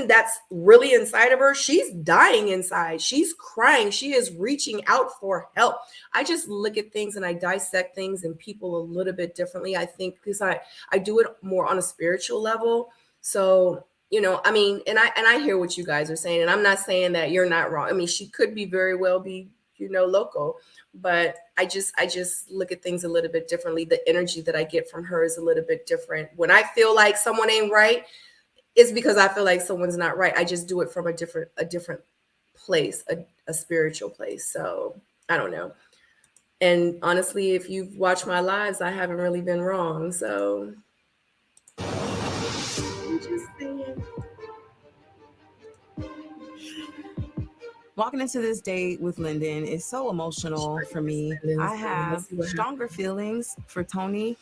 that's really inside of her, she's dying inside. She's crying. She is reaching out for help. I just look at things and I dissect things and people a little bit differently. I think because I do it more on a spiritual level. So, I mean, and I hear what you guys are saying, and I'm not saying that you're not wrong. I mean, she could be very well be, local, but I just look at things a little bit differently. The energy that I get from her is a little bit different. When I feel like someone ain't right, it's because I feel like someone's not right. I just do it from a different place, a spiritual place. So I don't know. And honestly, if you've watched my lives, I haven't really been wrong. So I'm just saying. Walking into this date with Lyndon is so emotional for me. I have stronger feelings for Tony,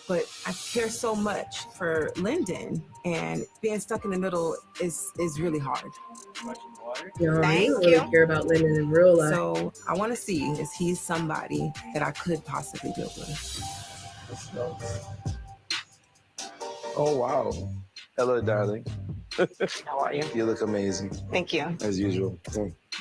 but I care so much for Lyndon, and being stuck in the middle is really hard. I don't really care about Lyndon in real life. So I want to see if he's somebody that I could possibly build with. Oh, wow. Hello, darling. How are you? You look amazing. Thank you. As usual.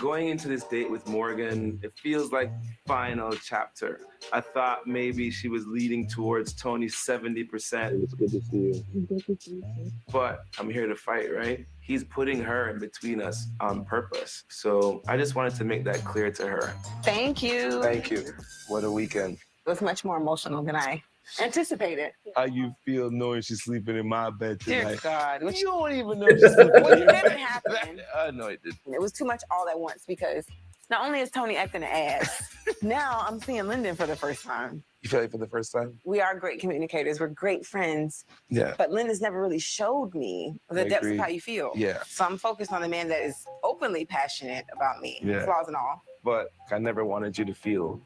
Going into this date with Morgan, it feels like final chapter. I thought maybe she was leading towards Tony's 70%. It's good to see you. But I'm here to fight, right? He's putting her in between us on purpose. So I just wanted to make that clear to her. Thank you. Thank you. What a weekend. It was much more emotional than I anticipated. How you feel knowing she's sleeping in my bed tonight? Dear God. You don't even know she's sleeping What in didn't happen? I know it did. It was too much all at once because not only is Tony acting an ass, now I'm seeing Lyndon for the first time. You feel like for the first time? We are great communicators. We're great friends. Yeah. But Lyndon's never really showed me the depths of how you feel. Yeah. So I'm focused on the man that is openly passionate about me, flaws and all. But I never wanted you to feel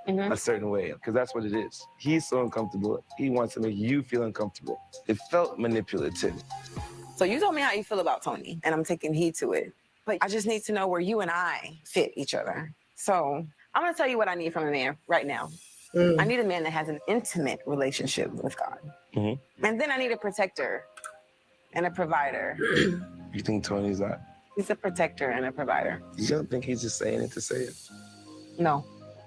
a certain way, because that's what it is. He's so uncomfortable. He wants to make you feel uncomfortable. It felt manipulative. So you told me how you feel about Tony, and I'm taking heed to it. But I just need to know where you and I fit each other. So I'm going to tell you what I need from a man right now. I need a man that has an intimate relationship with God. And then I need a protector and a provider. You think Tony's that? He's a protector and a provider. You don't think he's just saying it to say it? No.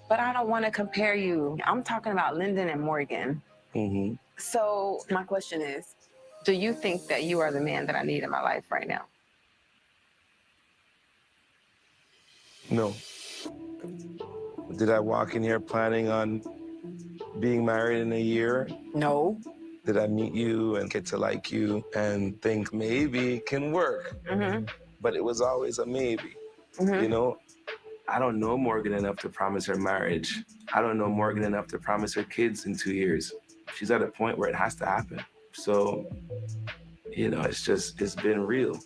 But I don't want to compare you. I'm talking about Lyndon and Morgan. So my question is, do you think that you are the man that I need in my life right now? No. Did I walk in here planning on being married in a year? No. Did I meet you and get to like you and think maybe it can work? But it was always a maybe, you know? I don't know Morgan enough to promise her marriage. I don't know Morgan enough to promise her kids in 2 years. She's at a point where it has to happen. So, it's been real.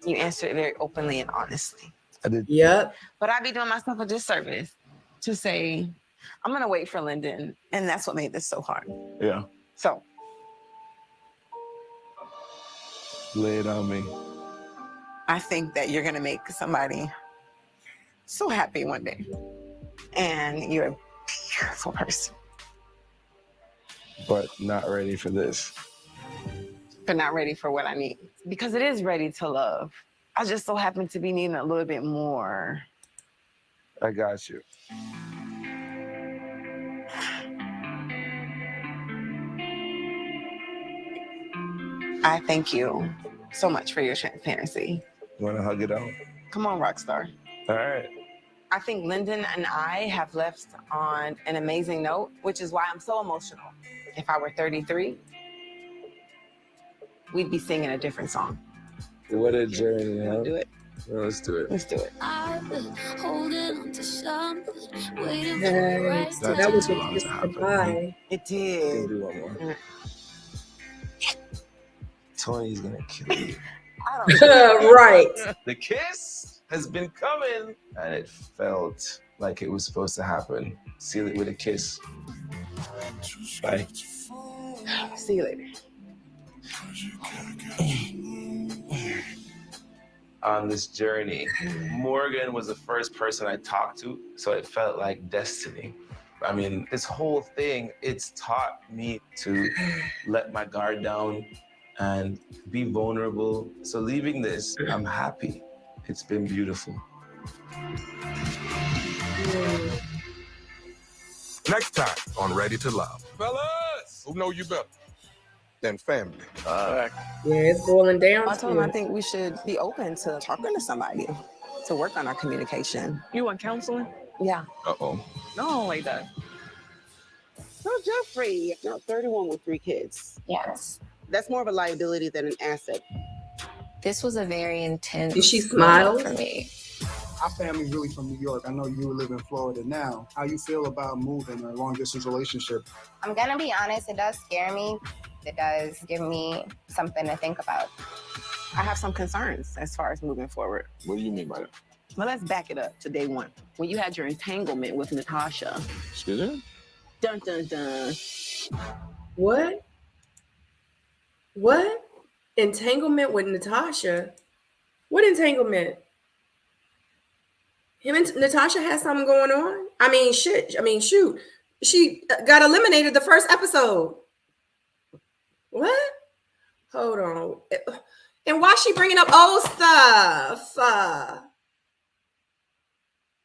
You answered it very openly and honestly. I did. Yep. But I'd be doing myself a disservice to say, I'm going to wait for Lyndon. And that's what made this so hard. Yeah. So. Lay it on me. I think that you're going to make somebody so happy one day. And you're a beautiful person. But not ready for this. But not ready for what I need. Because it is ready to love. I just so happen to be needing a little bit more. I got you. I thank you so much for your transparency. You want to hug it out? Come on, Rockstar. All right. I think Lyndon and I have left on an amazing note, which is why I'm so emotional. If I were 33, we'd be singing a different song. What a journey, huh? Do it. Well, let's do it. Let's do it. That was a kiss goodbye. It did. Do one more. Tony's gonna kill you. Right. The kiss has been coming, and it felt like it was supposed to happen. Seal it with a kiss. Bye. See you later. On this journey, Morgan was the first person I talked to, so it felt like destiny. I mean, this whole thing, it's taught me to let my guard down and be vulnerable. So leaving this, I'm happy. It's been beautiful. Next time on Ready to Love. Fellas, who know you better than family? Yeah, it's boiling down. I told him I think we should be open to talking to somebody to work on our communication. You want counseling? Yeah. Uh-oh. No, I don't like that. So Jeffrey, you're 31 with 3 kids. Yes. That's more of a liability than an asset. This was a very intense Did she moment smile for me. Our family's really from New York. I know you live in Florida now. How you feel about moving a long distance relationship? I'm gonna be honest, it does scare me. It does give me something to think about. I have some concerns as far as moving forward. What do you mean by that? Well, let's back it up to day one. When you had your entanglement with Natasha. Excuse me? Dun, dun, dun. What? What? Entanglement with Natasha? What entanglement? Him and Natasha had something going on? I mean, shit. I mean, shoot. She got eliminated the first episode. What? Hold on. And why is she bringing up old stuff?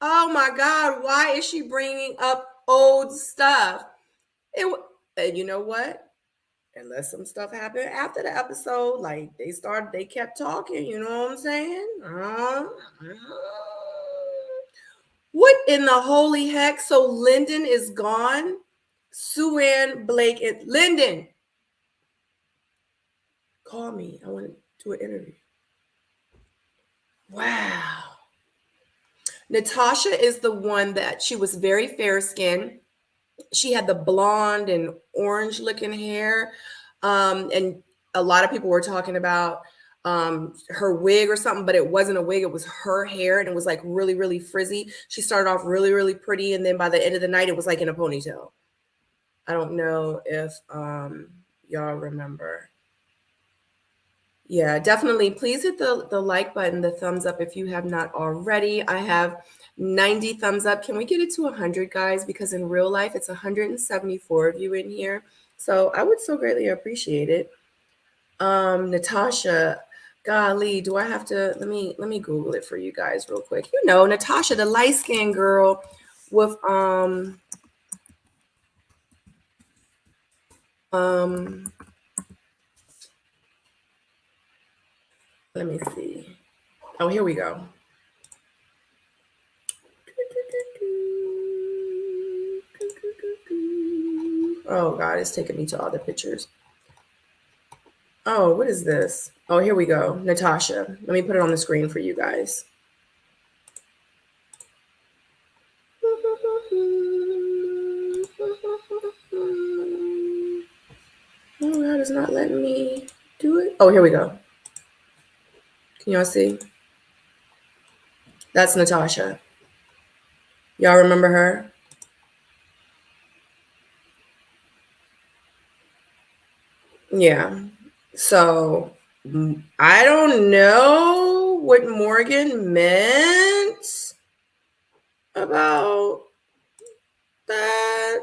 Oh my God. Why is she bringing up old stuff? You know what? Unless some stuff happened after the episode, like they kept talking, you know what I'm saying? What in the holy heck? So Lyndon is gone? Sue-Ann, Blake, and Lyndon. Call me. I want to do an interview. Wow. Natasha is the one that she was very fair skinned. She had the blonde and orange looking hair. And a lot of people were talking about her wig or something, but it wasn't a wig. It was her hair. And it was like really, really frizzy. She started off really, really pretty. And then by the end of the night, it was like in a ponytail. I don't know if y'all remember. Yeah, definitely. Please hit the like button, the thumbs up if you have not already. I have 90 thumbs up. Can we get it to 100, guys? Because in real life, it's 174 of you in here. So I would so greatly appreciate it. Natasha, golly, do I have to? Let me Google it for you guys real quick. You know, Natasha, the light-skinned girl with let me see. Oh, here we go. Oh God, it's taking me to all the pictures. Oh, what is this? Oh, here we go. Natasha. Let me put it on the screen for you guys. Oh God, it's not letting me do it. Oh, here we go. Can y'all see? That's Natasha. Y'all remember her? Yeah. So I don't know what Morgan meant about that.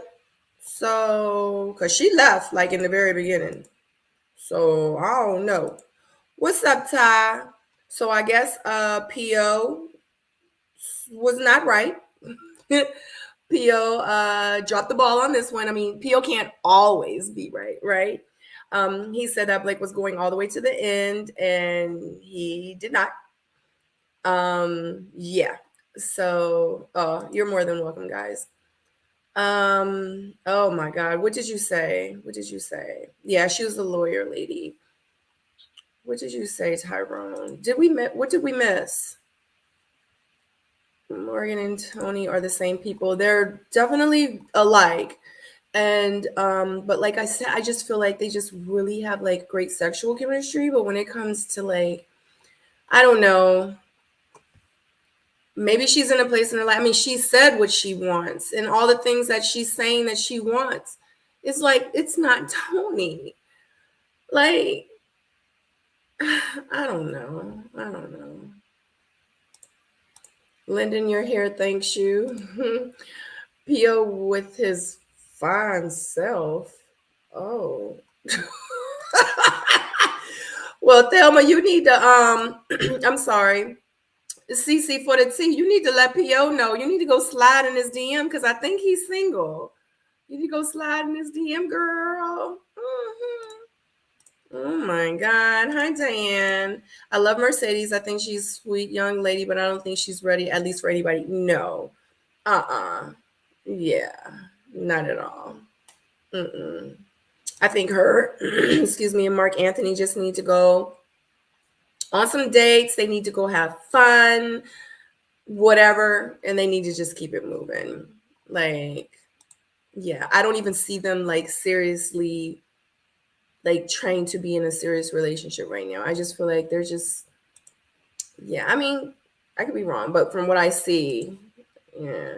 So, because she left like in the very beginning. So I don't know. What's up, Ty? So I guess PO was not right. PO dropped the ball on this one. I mean, PO can't always be right? He said that Blake was going all the way to the end, and he did not. Yeah. So, you're more than welcome, guys. Oh my God, what did you say? What did you say? Yeah, she was the lawyer lady. What did you say, Tyrone? What did we miss? Morgan and Tony are the same people. They're definitely alike. And but like I said, I just feel like they just really have like great sexual chemistry. But when it comes to like, I don't know, maybe she's in a place in her life. I mean, she said what she wants, and all the things that she's saying that she wants. It's like, it's not Tony. Like, I don't know. Lyndon, your hair thanks you. Pio with his fine self. Oh. Well, Thelma, you need to I'm sorry. CC for the T, you need to let Pio know. You need to go slide in his DM because I think he's single. You need to go slide in his DM, girl. Oh my God. Hi, Diane. I love Mercedes. I think she's a sweet young lady, but I don't think she's ready, at least for anybody. No. Yeah, not at all. I think her, excuse me, and Mark Anthony just need to go on some dates. They need to go have fun, whatever, and they need to just keep it moving. Like, yeah, I don't even see them like seriously like trying to be in a serious relationship right now. I just feel like they're just, yeah, I mean, I could be wrong, but from what I see, yeah.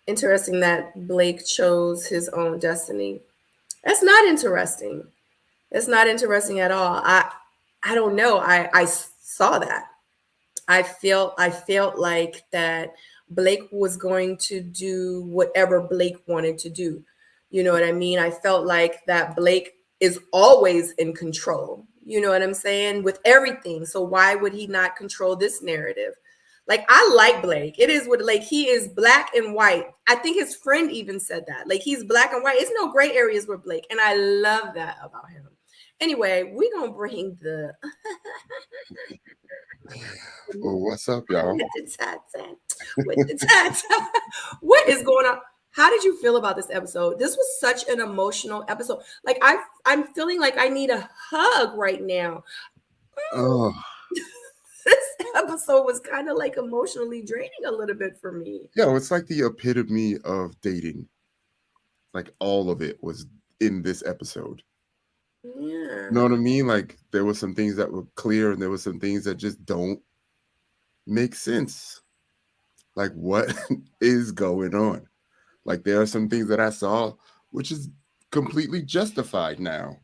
Interesting that Blake chose his own destiny. That's not interesting. That's not interesting at all. I don't know. I saw that. I felt like that Blake was going to do whatever Blake wanted to do. You know what I mean? I felt like that Blake is always in control. You know what I'm saying? With everything. So why would he not control this narrative? Like, I like Blake. It is what, like, he is black and white. I think his friend even said that. Like, he's black and white. It's no gray areas with Blake. And I love that about him. Anyway, we're going to bring the... Oh, what's up, y'all? With the tata. What is going on? How did you feel about this episode? This was such an emotional episode. Like, I'm feeling like I need a hug right now. Oh. This episode was kind of like emotionally draining a little bit for me. Yeah, it's like the epitome of dating. Like, all of it was in this episode. Yeah. You know what I mean? Like, there were some things that were clear and there were some things that just don't make sense. Like, what is going on? Like, there are some things that I saw which is completely justified now.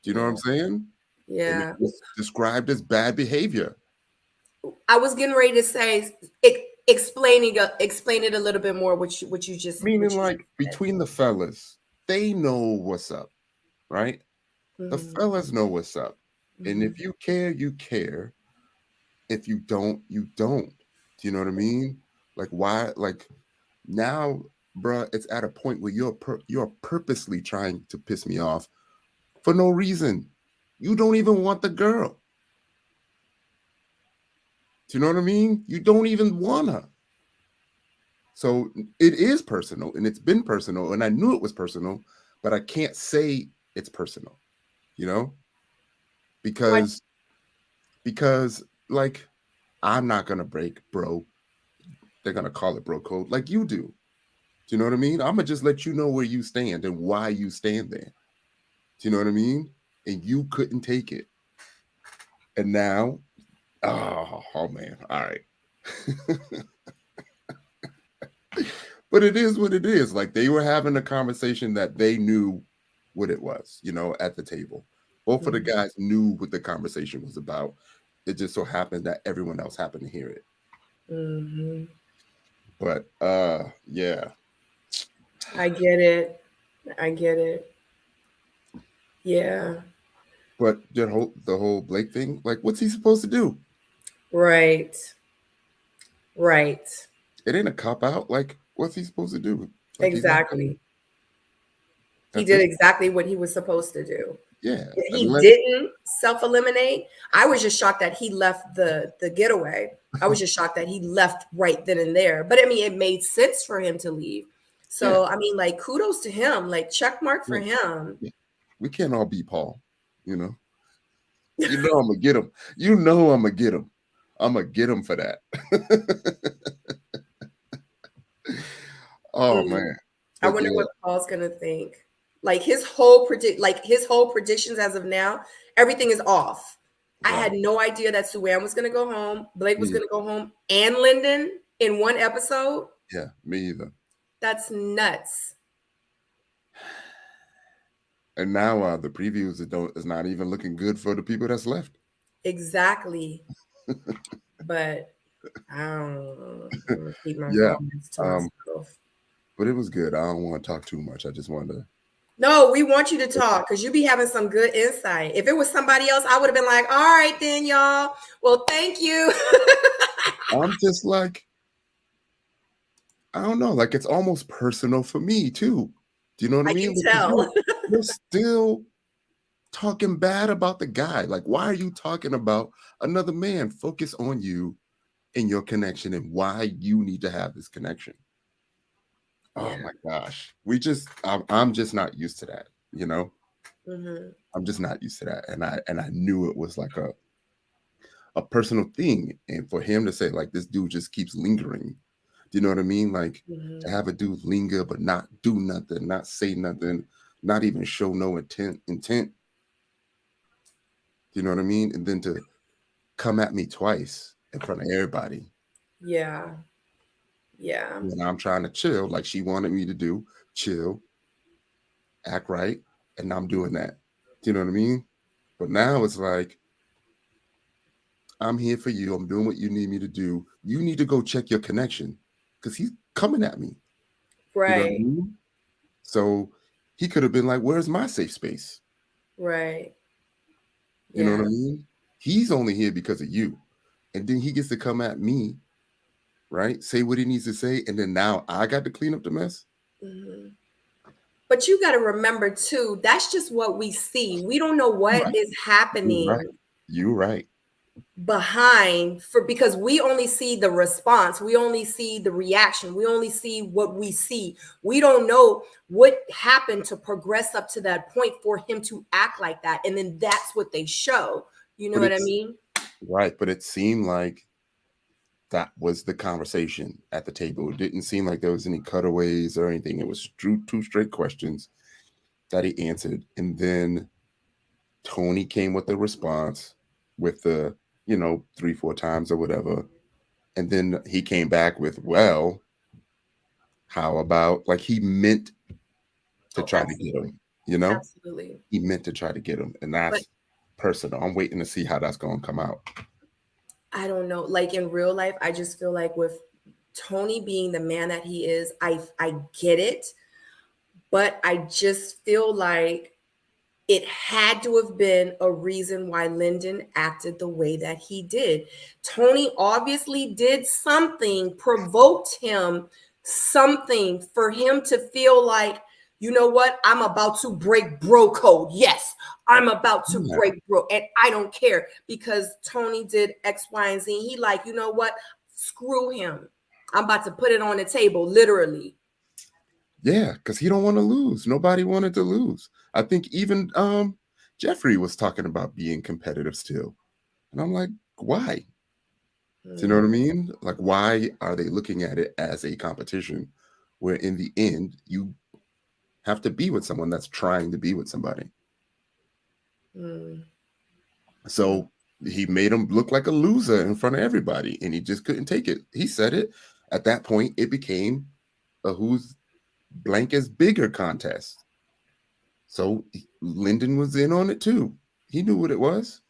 Do you know what I'm saying? Yeah. And it was described as bad behavior. I was getting ready to say, explain it a little bit more, what you just meaning, like, between the fellas, they know what's up, right? Mm-hmm. The fellas know what's up. Mm-hmm. And if you care, you care. If you don't, you don't. Do you know what I mean? Like, why? Like, now, bruh, it's at a point where you're purposely trying to piss me off for no reason. You don't even want the girl. Do you know what I mean? You don't even want her. So it is personal, and it's been personal, and I knew it was personal, but I can't say it's personal, you know? Because like, I'm not gonna break bro. They're gonna call it bro code like you do. Do you know what I mean? I'm gonna just let you know where you stand and why you stand there. Do you know what I mean? And you couldn't take it. And now, oh man, all right. But it is what it is. Like, they were having a conversation that they knew what it was, you know, at the table. Both of the guys knew what the conversation was about. It just so happened that everyone else happened to hear it. Mm-hmm. But yeah. I get it. Yeah. But the whole Blake thing, like, what's he supposed to do? Right. It ain't a cop out. Like, what's he supposed to do? Like, exactly. He did exactly what he was supposed to do. Yeah. He didn't self-eliminate. I was just shocked that he left the getaway. I was just shocked that he left right then and there. But I mean, it made sense for him to leave. So, yeah. I mean, like, kudos to him. Like, check mark for him. Yeah. We can't all be Paul, you know. You know I'm going to get him. You know I'm going to get him. I'm going to get him for that. Oh, man. I wonder what Paul's going to think. Like, his whole predictions as of now, everything is off. I had no idea that Suanne was going to go home, Blake was going to go home, and Lyndon in one episode. Yeah, me either. That's nuts. And now the previews is not even looking good for the people that's left. Exactly. But I don't know. Keep my comments to myself. But it was good. I don't want to talk too much. I just wanted to. No, we want you to talk because you be having some good insight. If it was somebody else, I would have been like, all right, then, y'all. Well, thank you. I'm just like, I don't know. Like, it's almost personal for me, too. Do you know what I mean? I can tell. You're still talking bad about the guy. Like, why are you talking about another man? Focus on you and your connection and why you need to have this connection. Oh my gosh. I'm just not used to that, you know? I'm just not used to that. And I knew it was like a personal thing. And for him to say, like, this dude just keeps lingering. Do you know what I mean? Like, to have a dude linger but not do nothing, not say nothing, not even show no intent. Do you know what I mean? And then to come at me twice in front of everybody. Yeah. Yeah. When I'm trying to chill, like she wanted me to do, chill, act right, and I'm doing that. Do you know what I mean? But now it's like, I'm here for you. I'm doing what you need me to do. You need to go check your connection because he's coming at me. Right. You know what I mean? So he could have been like, where's my safe space? Right. You know what I mean? He's only here because of you. And then he gets to come at me, right? Say what he needs to say. And then now I got to clean up the mess. But you got to remember, too, that's just what we see. We don't know what is happening. You're right. Behind because we only see the response, we only see the reaction, we only see what we see. We don't know what happened to progress up to that point for him to act like that, and then that's what they show. You know what I mean? Right, but it seemed like that was the conversation at the table. It didn't seem like there was any cutaways or anything. It was two straight questions that he answered, and then Tony came with the response with the 3-4 times or whatever. And then he came back with, well, how about, like, he meant to try to get him, Absolutely. He meant to try to get him. And that's personal. I'm waiting to see how that's going to come out. I don't know. Like in real life, I just feel like with Tony being the man that he is, I get it. But I just feel like it had to have been a reason why Lyndon acted the way that he did. Tony obviously did something, provoked him, something for him to feel like, you know what? I'm about to break bro code. Yes, I'm about to break bro. And I don't care because Tony did X, Y, and Z. He like, you know what? Screw him. I'm about to put it on the table, literally. Yeah, because he don't want to lose. Nobody wanted to lose. I think even Jeffrey was talking about being competitive still. And I'm like, why? Do you know what I mean? Like, why are they looking at it as a competition where in the end you have to be with someone that's trying to be with somebody? So he made him look like a loser in front of everybody, and he just couldn't take it. He said it. At that point, it became a who's blank is bigger contest. So Lyndon was in on it too. He knew what it was.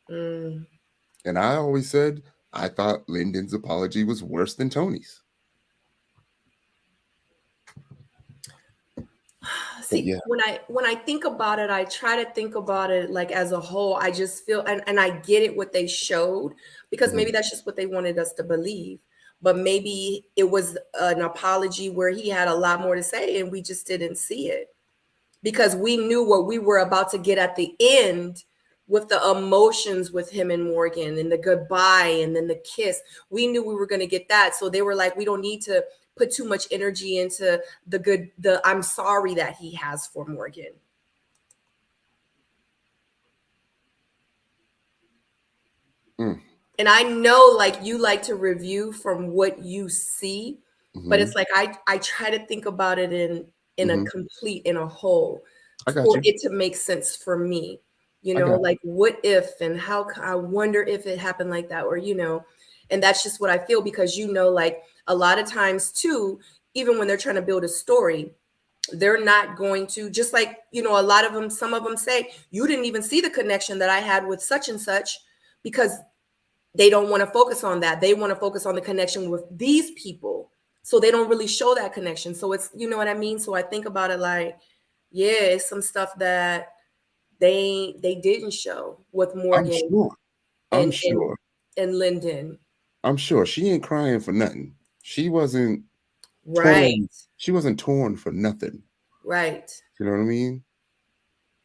And I always said, I thought Lyndon's apology was worse than Tony's. See, when I think about it, I try to think about it like as a whole. I just feel, and I get it what they showed, because maybe that's just what they wanted us to believe. But maybe it was an apology where he had a lot more to say and we just didn't see it because we knew what we were about to get at the end with the emotions with him and Morgan and the goodbye and then the kiss. We knew we were going to get that. So they were like, we don't need to put too much energy into the I'm sorry that he has for Morgan. And I know like you like to review from what you see, but it's like I try to think about it in a complete, in a whole, for it to make sense for me. You I know, got like what if, and how, I wonder if it happened like that, or, you know, and that's just what I feel, because, you know, like a lot of times too, even when they're trying to build a story, they're not going to, just like, you know, a lot of them, some of them say, you didn't even see the connection that I had with such and such, because they don't want to focus on that. They want to focus on the connection with these people. So they don't really show that connection. So it's, you know what I mean? So I think about it like, yeah, it's some stuff that they didn't show with I'm Morgan sure. I'm and sure. Lyndon. I'm sure she ain't crying for nothing. She wasn't Right. torn. She wasn't torn for nothing. Right. You know what I mean?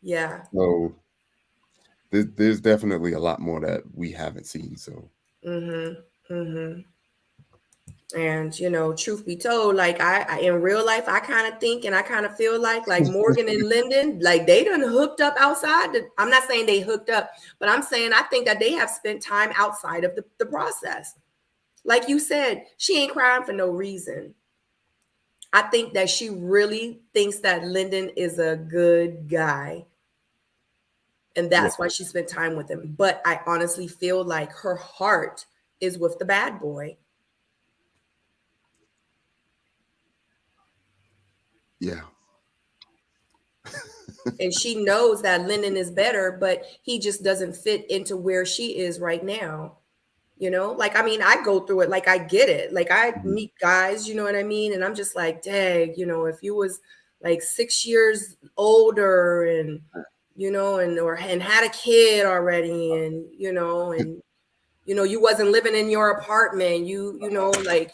Yeah. So there's definitely a lot more that we haven't seen. So. And, you know, truth be told, like I in real life, I kind of think and I kind of feel like Morgan and Lyndon, like they done hooked up outside. I'm not saying they hooked up, but I'm saying I think that they have spent time outside of the process. Like you said, she ain't crying for no reason. I think that she really thinks that Lyndon is a good guy. And that's why she spent time with him. But I honestly feel like her heart is with the bad boy. Yeah. And she knows that Lyndon is better, but he just doesn't fit into where she is right now. You know, like, I mean, I go through it, like, I get it. Like, I meet guys, you know what I mean? And I'm just like, dang, you know, if you was like 6 years older and, you know, and had a kid already, and, you know, you wasn't living in your apartment, you know, like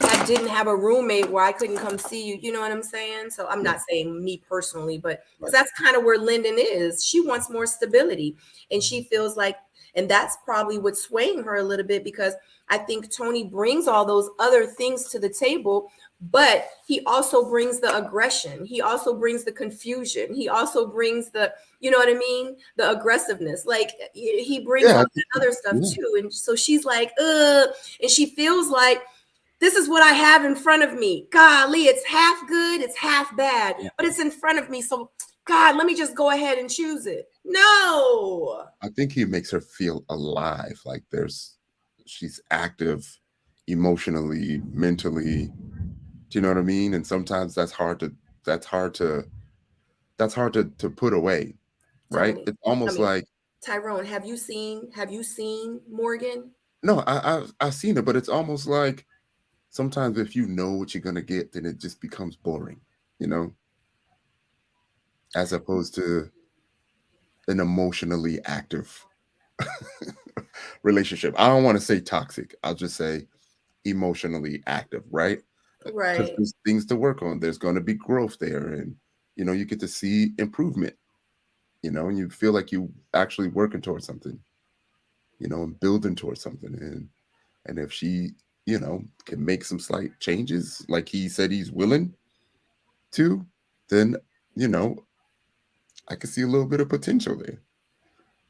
I didn't have a roommate where I couldn't come see you. You know what I'm saying? So I'm not saying me personally, but because that's kind of where Lyndon is. She wants more stability, and she feels like, and that's probably what's swaying her a little bit, because I think Tony brings all those other things to the table, but he also brings the aggression. He also brings the confusion. He also brings the, you know what I mean? The aggressiveness. Like he brings all that other stuff too. And so she's like, and she feels like, this is what I have in front of me. Golly, it's half good, it's half bad, but it's in front of me. So, God, let me just go ahead and choose it. No. I think he makes her feel alive. Like she's active emotionally, mentally. Do you know what I mean? And sometimes that's hard to put away, right? It's almost like, Tyrone, have you seen Morgan? No, I've seen it, but it's almost like sometimes if you know what you're gonna get, then it just becomes boring, you know, as opposed to an emotionally active relationship. I don't want to say toxic. I'll just say emotionally active, right? Because there's things to work on. There's going to be growth there, and you know, you get to see improvement, you know, and you feel like you actually working towards something, you know, and building towards something. And if she, you know, can make some slight changes, like he said he's willing to, then, you know, I can see a little bit of potential there.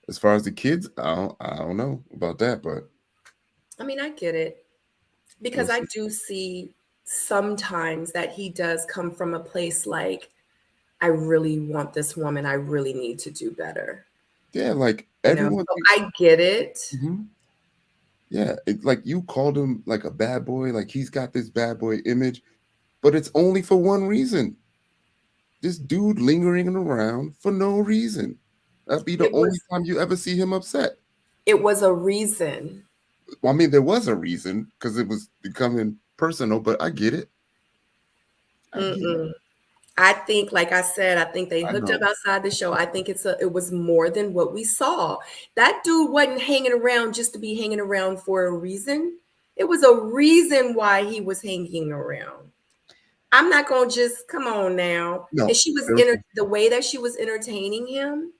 As far as the kids, I don't know about that, but I mean, I get it, because I do see sometimes that he does come from a place like, I really want this woman. I really need to do better. Yeah, like everyone. So I get it. Yeah, like you called him like a bad boy, like he's got this bad boy image, but it's only for one reason. This dude lingering around for no reason. That'd be the only time you ever see him upset. It was a reason. Well, I mean, there was a reason because it was becoming personal, but I get it. I think, like I said, I think they hooked up outside the show. I think it was more than what we saw. That dude wasn't hanging around just to be hanging around for a reason. It was a reason why he was hanging around. I'm not gonna just come on now. No, and she was the way that she was entertaining him.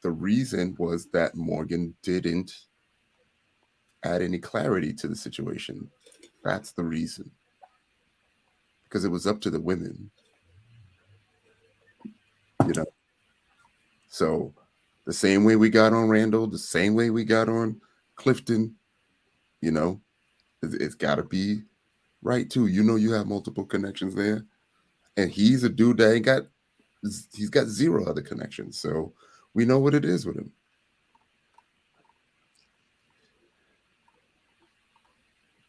The reason was that Morgan didn't add any clarity to the situation. That's the reason. Because it was up to the women. You know. So the same way we got on Randall, the same way we got on Clifton, you know, it's got to be right too. You know, you have multiple connections there, and he's a dude that he's got zero other connections. So We know what it is with him.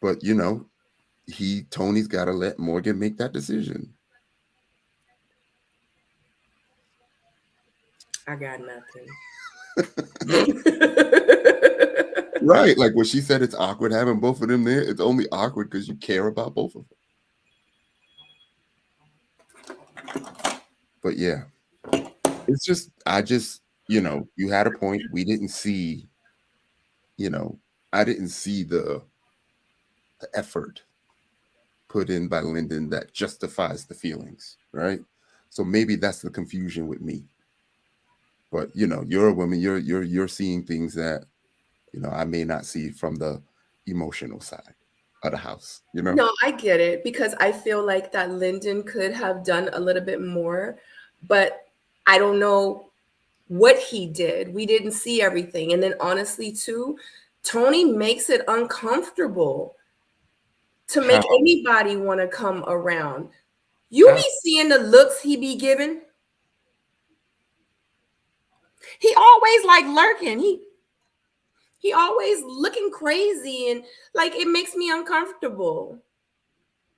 But you know, Tony's got to let Morgan make that decision. I got nothing. Right, like when she said it's awkward having both of them there, it's only awkward because you care about both of them. But yeah, it's just, you know, you had a point. We didn't see, you know, I didn't see the effort put in by Lyndon that justifies the feelings, right? So maybe that's the confusion with me. But you know, you're a woman, you're seeing things that, you know, I may not see from the emotional side of the house, you know? No, I get it, because I feel like that Lyndon could have done a little bit more, but I don't know what he did. We didn't see everything. And then honestly, too, Tony makes it uncomfortable to make anybody want to come around. You be seeing the looks he be giving. He always like lurking. He always looking crazy, and like it makes me uncomfortable.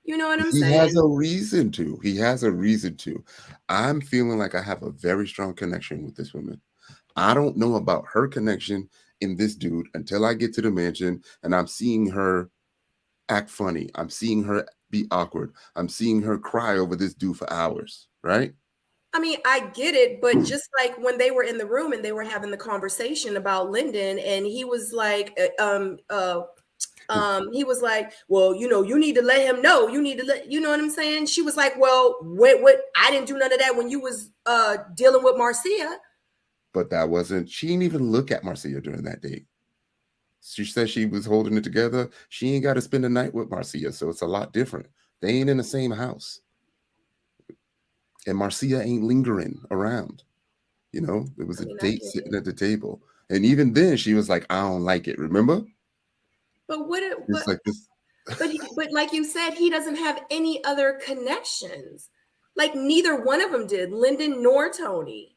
You know what I'm saying? He has a reason to. He has a reason to. I'm feeling like I have a very strong connection with this woman. I don't know about her connection in this dude until I get to the mansion and I'm seeing her act funny. I'm seeing her be awkward. I'm seeing her cry over this dude for hours, right? I mean, I get it, but just like when they were in the room and they were having the conversation about Lyndon, and he was like, he was like, well, you know, you need to let him know. You need to let, you know what I'm saying? She was like, well, what? I didn't do none of that when you was dealing with Marcia. But that wasn't, she didn't even look at Marcia during that date. She said she was holding it together. She ain't got to spend the night with Marcia, so it's a lot different. They ain't in the same house. And Marcia ain't lingering around. You know, it was a date sitting at the table. And even then she was like, I don't like it. Remember? But It's like this. but like you said, he doesn't have any other connections. Like neither one of them did, Lyndon nor Tony.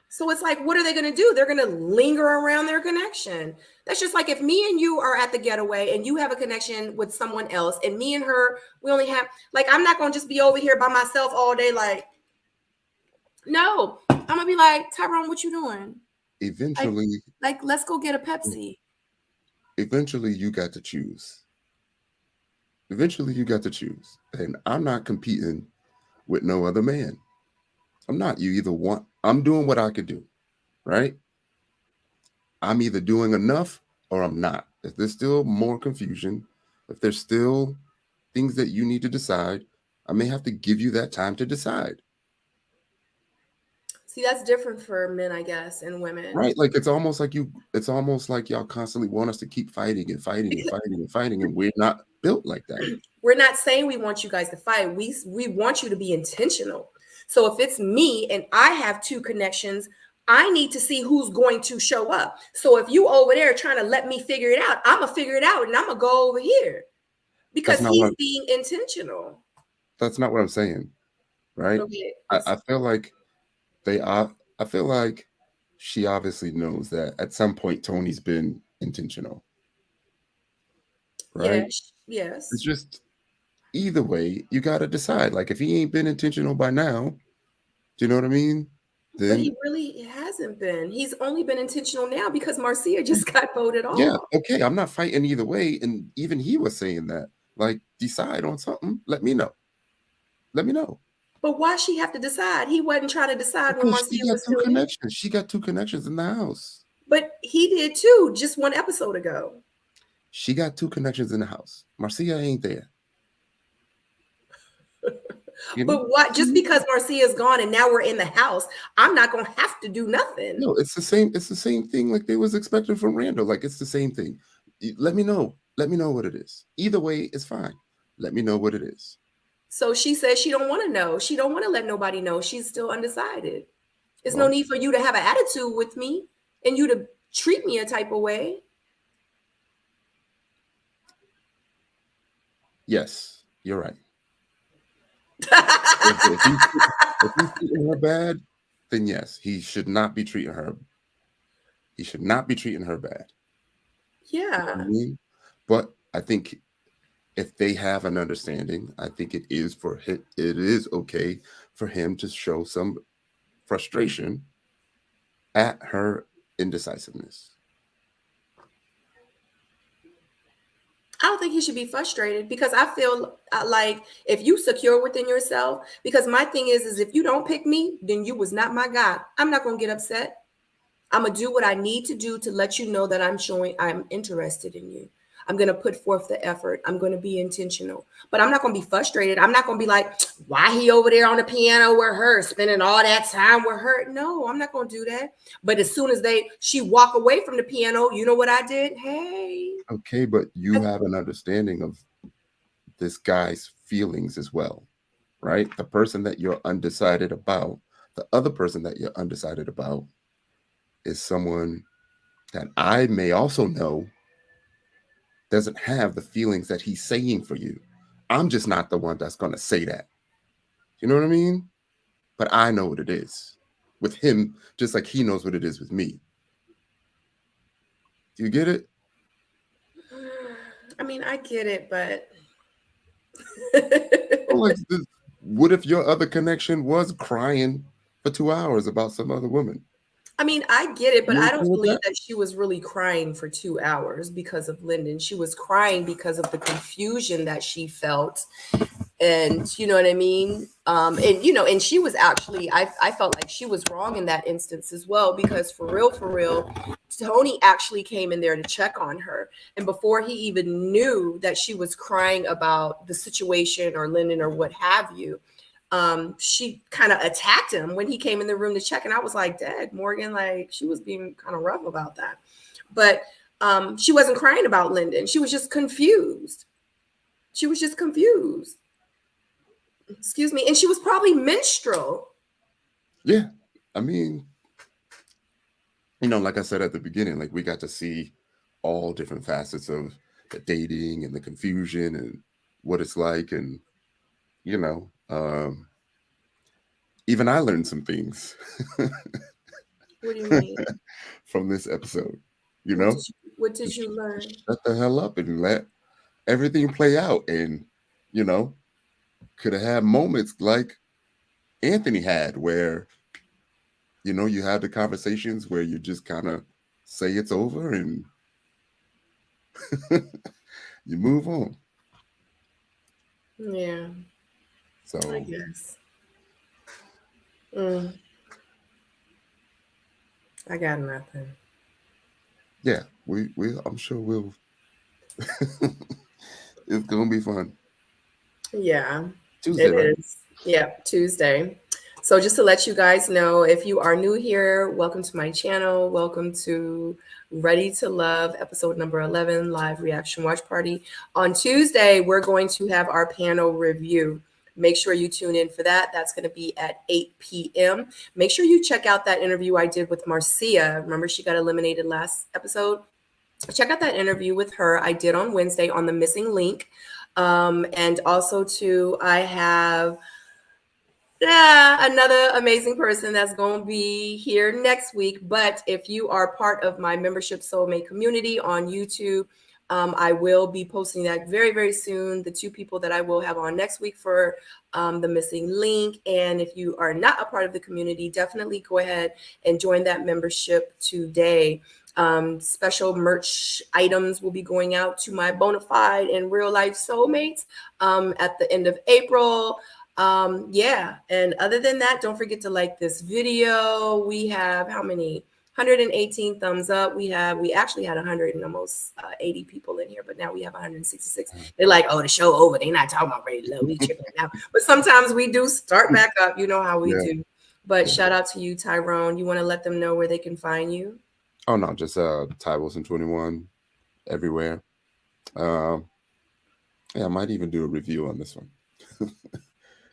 So it's like, what are they going to do? They're going to linger around their connection. That's just like if me and you are at the getaway and you have a connection with someone else, and me and her, we only have, like, I'm not going to just be over here by myself all day. Like, no, I'm going to be like, Tyrone, what you doing? Eventually, like, let's go get a Pepsi. Eventually you got to choose. Eventually you got to choose. And I'm not competing with no other man. I'm not. You either want, I'm doing what I could do, right? I'm either doing enough or I'm not. If there's still more confusion, if there's still things that you need to decide, I may have to give you that time to decide. See, that's different for men, I guess, and women. Right. Like it's almost like y'all constantly want us to keep fighting and fighting and fighting and fighting, and we're not built like that. We're not saying we want you guys to fight. We want you to be intentional. So if it's me and I have two connections, I need to see who's going to show up. So if you over there trying to let me figure it out, I'm going to figure it out and I'm going to go over here because he's being intentional. That's not what I'm saying. Right. Okay. I feel like I feel like she obviously knows that at some point Tony's been intentional. Right. Yes. It's just either way, you got to decide. Like if he ain't been intentional by now, do you know what I mean? Then, but he really hasn't been. He's only been intentional now because Marcia just got voted off. Yeah. Okay. I'm not fighting either way. And even he was saying that, like, decide on something. Let me know. Let me know. But why she have to decide? He wasn't trying to decide when Marcia was two connections. She got two connections in the house. But he did too, just one episode ago. She got two connections in the house. Marcia ain't there. But what? Just because Marcia's gone and now we're in the house, I'm not gonna have to do nothing. No, it's the same. It's the same thing like they was expecting from Randall. Like it's the same thing. Let me know. Let me know what it is. Either way, it's fine. Let me know what it is. So she says she don't want to know. She don't want to let nobody know. She's still undecided. There's no need for you to have an attitude with me and you to treat me a type of way. Yes, you're right. if he's treating her bad, then yes, he should not be treating her. He should not be treating her bad. Yeah. You know what I mean? But I think if they have an understanding, I think it is okay for him to show some frustration at her indecisiveness. I don't think he should be frustrated, because I feel like if you secure within yourself, because my thing is if you don't pick me, then you was not my guy. I'm not going to get upset. I'm going to do what I need to do to let you know that I'm interested in you. I'm going to put forth the effort. I'm going to be intentional, but I'm not going to be frustrated. I'm not going to be like, why he over there on the piano with her, spending all that time with her? No, I'm not going to do that. But as soon as she walk away from the piano, you know what I did? Hey. Okay, but you have an understanding of this guy's feelings as well, right? The person that you're undecided about, the other person that you're undecided about is someone that I may also know doesn't have the feelings that he's saying for you. I'm just not the one that's going to say that. You know what I mean? But I know what it is with him, just like he knows what it is with me. Do you get it? I mean, I get it, but what if your other connection was crying for 2 hours about some other woman? I mean, I get it, but You I okay don't with believe that? that she was really crying for 2 hours because of Lyndon. She was crying because of the confusion that she felt. And you know what I mean? And she was actually, I felt like she was wrong in that instance as well, because for real, Tony actually came in there to check on her. And before he even knew that she was crying about the situation or Lyndon or what have you, she kind of attacked him when he came in the room to check. And I was like, Dad, Morgan, like she was being kind of rough about that. But she wasn't crying about Lyndon. She was just confused. Excuse me. And she was probably menstrual. Yeah. I mean, like I said at the beginning, like we got to see all different facets of the dating and the confusion and what it's like. And, even I learned some things. What do you mean? From this episode, What did you learn? Shut the hell up and let everything play out. And, could have had moments like Anthony had where, you had the conversations where you just kind of say it's over and you move on. Yeah. So I guess. I got nothing. Yeah, I'm sure we'll it's gonna be fun. Yeah. Tuesday, it right? is. Yeah, Tuesday. So just to let you guys know, if you are new here, welcome to my channel. Welcome to Ready to Love, episode number 11, live reaction watch party. On Tuesday, we're going to have our panel review. Make sure you tune in for that. That's going to be at 8 p.m. Make sure you check out that interview I did with Marcia. Remember, she got eliminated last episode? Check out that interview with her I did on Wednesday on the missing link. And also, too, I have another amazing person that's going to be here next week. But if you are part of my membership Soulmate community on YouTube, I will be posting that very, very soon. The 2 people that I will have on next week for the missing link. And if you are not a part of the community, definitely go ahead and join that membership today. Special merch items will be going out to my bona fide and real life soulmates at the end of April. Yeah. And other than that, don't forget to like this video. We have how many? 118 thumbs up. We actually had 100 and almost 80 people in here, but now we have 166. They're like, oh, the show over. They're not talking about Ready to Love. We tripping now. But sometimes we do start back up. You know how we do. But shout out to you, Tyrone. You want to let them know where they can find you? Oh no, just Ty Wilson 21 everywhere. Yeah, I might even do a review on this one.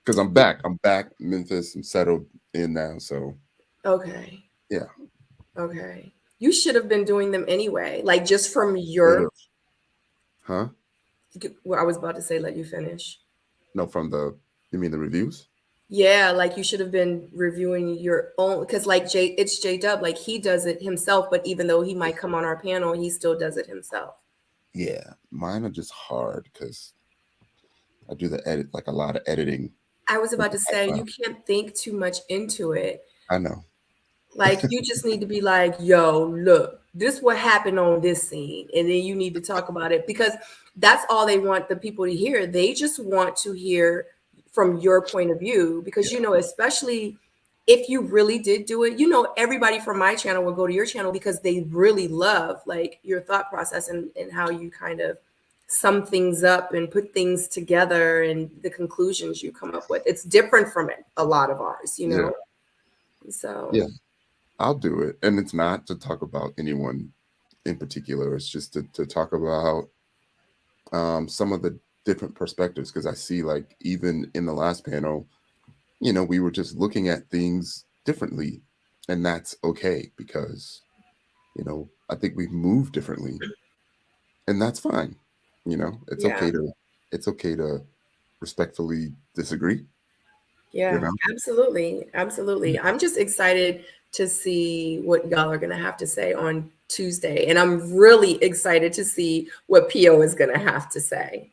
Because I'm back. Memphis, I'm settled in now. So okay. Yeah. Okay. You should have been doing them anyway. Like just from your Huh? Well, I was about to say let you finish. No, from the You mean the reviews? Yeah, like you should have been reviewing your own, because like it's J-Dub, like he does it himself, but even though he might come on our panel, he still does it himself. Yeah, mine are just hard because I do the edit, like a lot of editing. I was about to say, you can't think too much into it. I know. Like you just need to be like, yo, look, this what happened on this scene. And then you need to talk about it, because that's all they want the people to hear. They just want to hear from your point of view, because, you know, especially if you really did do it, you know, everybody from my channel will go to your channel because they really love like your thought process and how you kind of sum things up and put things together and the conclusions you come up with. It's different from a lot of ours, you know? So yeah, I'll do it. And it's not to talk about anyone in particular. It's just to talk about some of the different perspectives, because I see like even in the last panel, you know, we were just looking at things differently, and that's okay, because, you know, I think we've moved differently, and that's fine. You know, it's okay to respectfully disagree. yeah, You know? absolutely. I'm just excited to see what y'all are gonna have to say on Tuesday, and I'm really excited to see what PO is gonna have to say.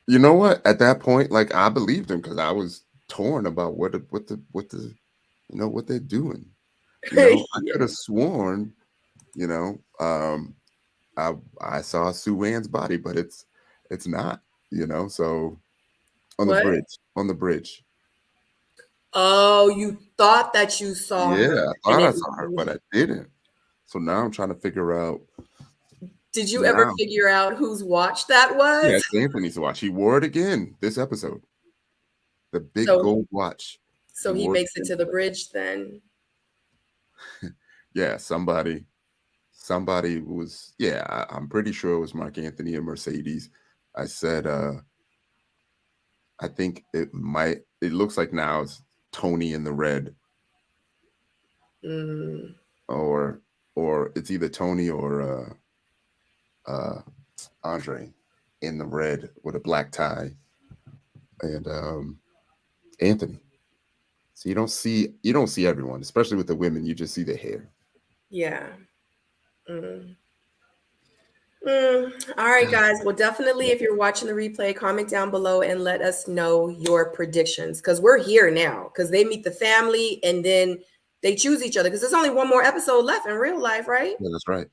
You know what? At that point, like, I believed him because I was torn about what the you know, what they're doing. You know, I could have sworn, you know, I saw Sue Ann's body, but it's not, you know. So on the bridge. Oh, you thought that you saw her. Yeah, I thought I saw her, but I didn't. So now I'm trying to figure out. Did you ever figure out whose watch that was? Yeah, it's Anthony's watch. He wore it again this episode. The big gold watch. So he makes it to the bridge then. Yeah, somebody was, yeah, I'm pretty sure it was Mark Anthony and Mercedes. I said, I think it looks like now it's Tony in the red. Or it's either Tony or Andre in the red with a black tie, and Anthony. So you don't see everyone, especially with the women. You just see the hair. Yeah. All right, guys. Well, definitely, if you're watching the replay, comment down below and let us know your predictions, because we're here now, because they meet the family and then they choose each other, because there's only one more episode left in real life, right? Yeah, that's right.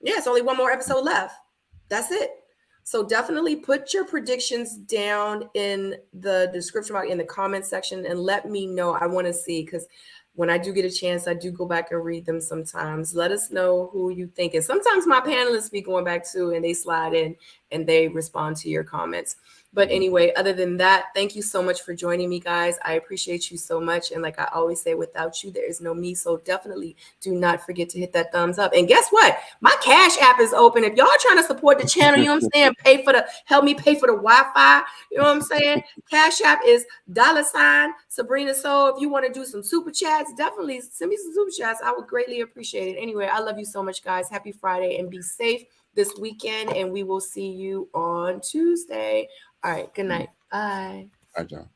Yeah, it's only one more episode left. That's it. So definitely put your predictions down in the description box, in the comment section, and let me know. I want to see, because when I do get a chance, I do go back and read them sometimes. Let us know who you think. And sometimes my panelists be going back to, and they slide in and they respond to your comments. But anyway, other than that, thank you so much for joining me, guys. I appreciate you so much. And like I always say, without you, there is no me. So definitely do not forget to hit that thumbs up. And guess what? My Cash App is open. If y'all trying to support the channel, you know what I'm saying? Help me pay for the Wi-Fi. You know what I'm saying? Cash App is $Sabrina Soul. If you want to do some super chats, definitely send me some super chats. I would greatly appreciate it. Anyway, I love you so much, guys. Happy Friday, and be safe this weekend. And we will see you on Tuesday. All right. Good night. Bye. Bye, John.